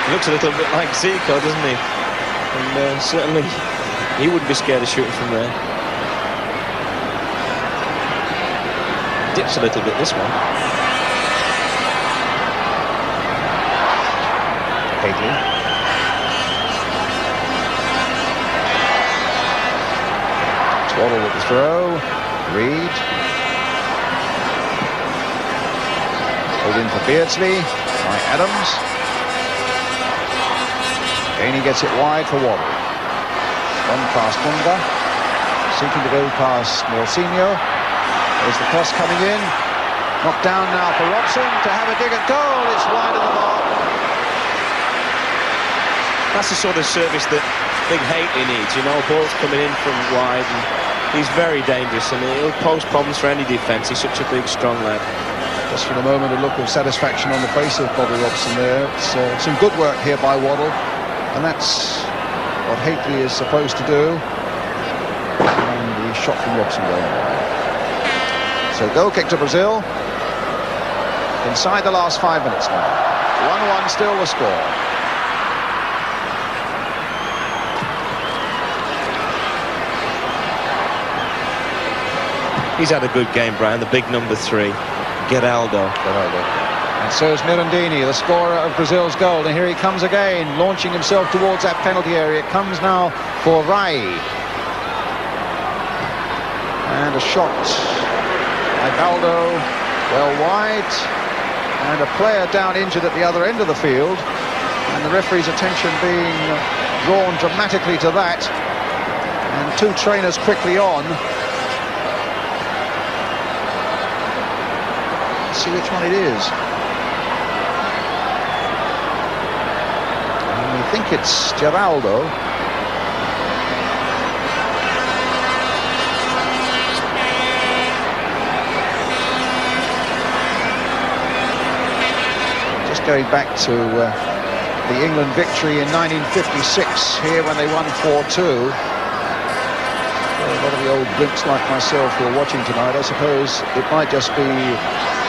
He looks a little bit like Zico, doesn't he? And certainly he wouldn't be scared of shooting from there. Dips a little bit, this one. Haley. Waddle with the throw. Reed. Pulled in for Beardsley by Adams. Again he gets it wide for Waddle. One past Dunga. Seeking to go past Nelsinho. There's the cross coming in. Knocked down now for Robson to have a dig at goal. It's wide of the mark. That's the sort of service that Big Haley needs, you know, balls coming in from wide, and he's very dangerous, and he'll pose problems for any defence. He's such a big, strong lad. Just for the moment, a look of satisfaction on the face of Bobby Robson there. It's some good work here by Waddle, and that's what Haley is supposed to do. And the shot from Robson going wide. So goal kick to Brazil. Inside the last 5 minutes now. 1-1 still the score. He's had a good game, Brian, the big number 3, Geraldo. And so is Mirandini, the scorer of Brazil's goal. And here he comes again, launching himself towards that penalty area. It comes now for Rai. And a shot by Baldo, well wide. And a player down injured at the other end of the field. And the referee's attention being drawn dramatically to that. And two trainers quickly on. See which one it is. And we think it's Geraldo. Just going back to the England victory in 1956 here when they won 4-2. A lot of the old blimps like myself who are watching tonight, I suppose it might just be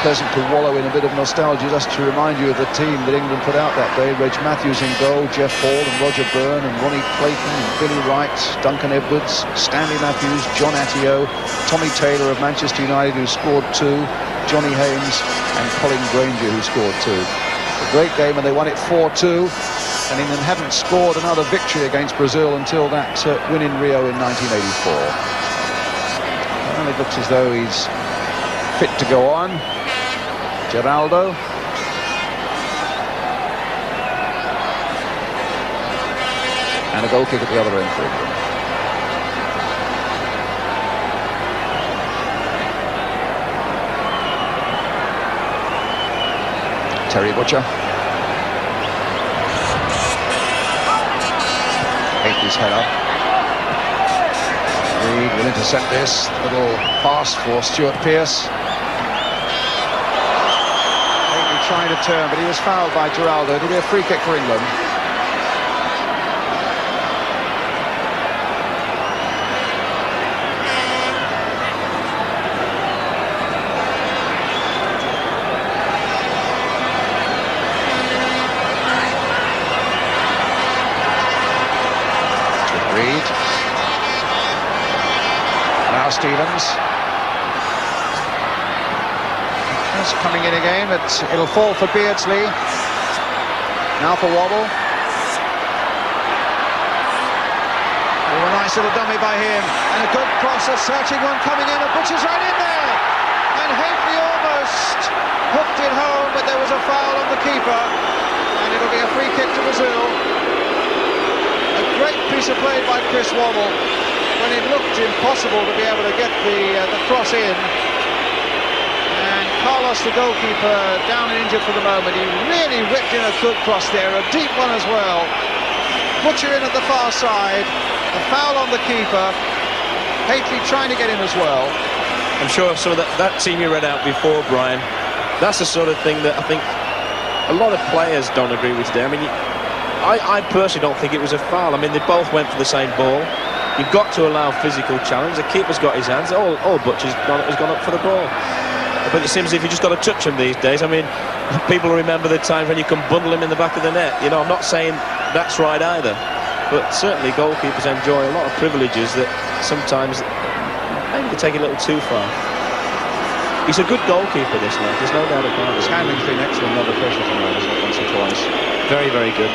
pleasant to wallow in a bit of nostalgia just to remind you of the team that England put out that day. Reg Matthews in goal, Jeff Hall and Roger Byrne and Ronnie Clayton and Billy Wright, Duncan Edwards, Stanley Matthews, John Attio, Tommy Taylor of Manchester United who scored 2, Johnny Haynes and Colin Granger who scored 2. A great game, and they won it 4-2. And England hadn't scored another victory against Brazil until that win in Rio in 1984. Well, it looks as though he's fit to go on. Geraldo. And a goal kick at the other end for England. Terry Butcher. His head up. Reed will intercept this little pass for Stuart Pearce. Maybe trying to turn, but he was fouled by Geraldo. It'll be a free kick for England. Stevens. That's coming in again, but it'll fall for Beardsley. Now for Waddle. Oh, a nice little dummy by him. And a good cross, a searching one coming in, and Butcher's right in there. And Hafley almost hooked it home, but there was a foul on the keeper. And it'll be a free kick to Brazil. A great piece of play by Chris Waddle, when it looked impossible to be able to get the cross in. And Carlos, the goalkeeper, down and injured for the moment. He really whipped in a good cross there, a deep one as well. Butcher in at the far side, a foul on the keeper. Hafley trying to get in as well. I'm sure some of that team you read out before, Brian, that's the sort of thing that I think a lot of players don't agree with today. I mean, I personally don't think it was a foul. I mean, they both went for the same ball. You've got to allow physical challenge. The keeper's got his hands. All Butcher's has gone up for the ball. But it seems as if you just got to touch him these days. I mean, people remember the times when you can bundle him in the back of the net. You know, I'm not saying that's right either. But certainly goalkeepers enjoy a lot of privileges that sometimes maybe they take it a little too far. He's a good goalkeeper, this lad. There's no doubt about it. His handling's been excellent under pressure tonight, isn't it, once or twice? Very, very good.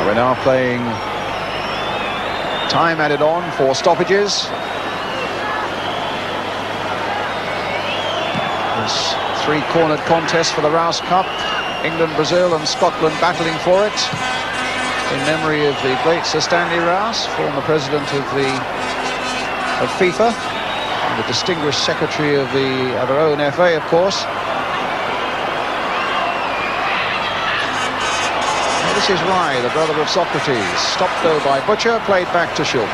We're now playing time added on for stoppages. This three-cornered contest for the Rous Cup. England, Brazil and Scotland battling for it. In memory of the great Sir Stanley Rous, former president of FIFA, and the distinguished secretary of our own FA, of course. This is Rye, the brother of Socrates. Stopped though by Butcher, played back to Shilton.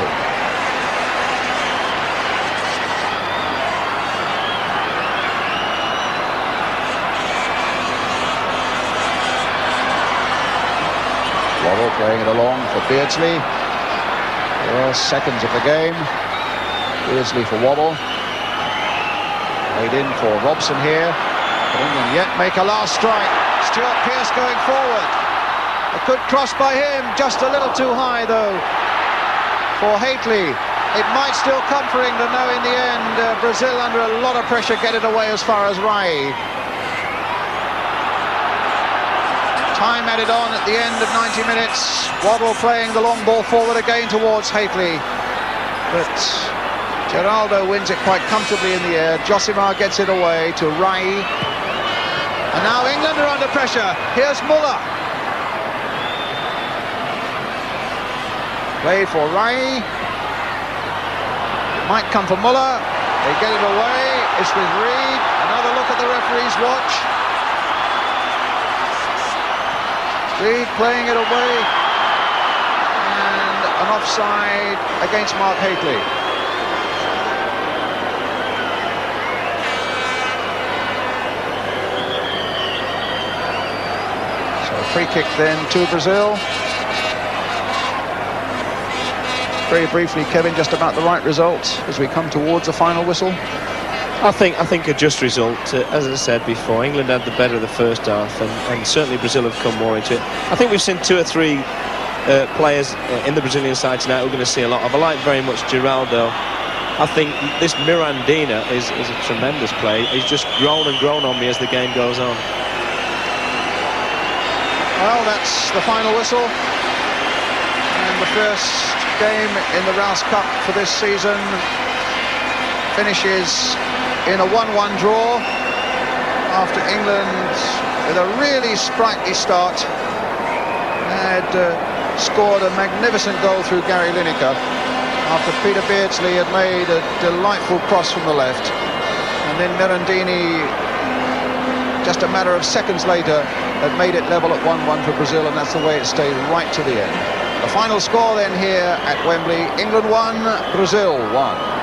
Waddle playing it along for Beardsley. Last seconds of the game. Beardsley for Waddle. Laid in for Robson here. But England yet make a last strike. Stuart Pearce going forward. A good cross by him, just a little too high though for Hafley. It might still come for England now in the end. Brazil under a lot of pressure, get it away as far as Rye. Time added on at the end of 90 minutes. Waddle playing the long ball forward again towards Hafley. But Geraldo wins it quite comfortably in the air. Josimar gets it away to Rye. And now England are under pressure. Here's Muller. Play for Rye. Might come for Muller. They get it away. It's with Reed. Another look at the referee's watch. Reed playing it away. And an offside against Mark Hafley. So a free kick then to Brazil. Very briefly, Kevin, just about the right result as we come towards the final whistle. I think a just result. As I said before, England had the better of the first half, and certainly Brazil have come more into it. I think we've seen 2 or 3 players in the Brazilian side tonight we're going to see a lot of. I like very much Geraldo. I think this Mirandinha is a tremendous play. He's just grown and grown on me as the game goes on. Well, that's the final whistle. And the first game in the Rous Cup for this season finishes in a 1-1 draw after England, with a really sprightly start, had scored a magnificent goal through Gary Lineker after Peter Beardsley had made a delightful cross from the left, and then Mirandini, just a matter of seconds later, had made it level at 1-1 for Brazil, and that's the way it stayed right to the end. The final score then here at Wembley: England 1, Brazil 1.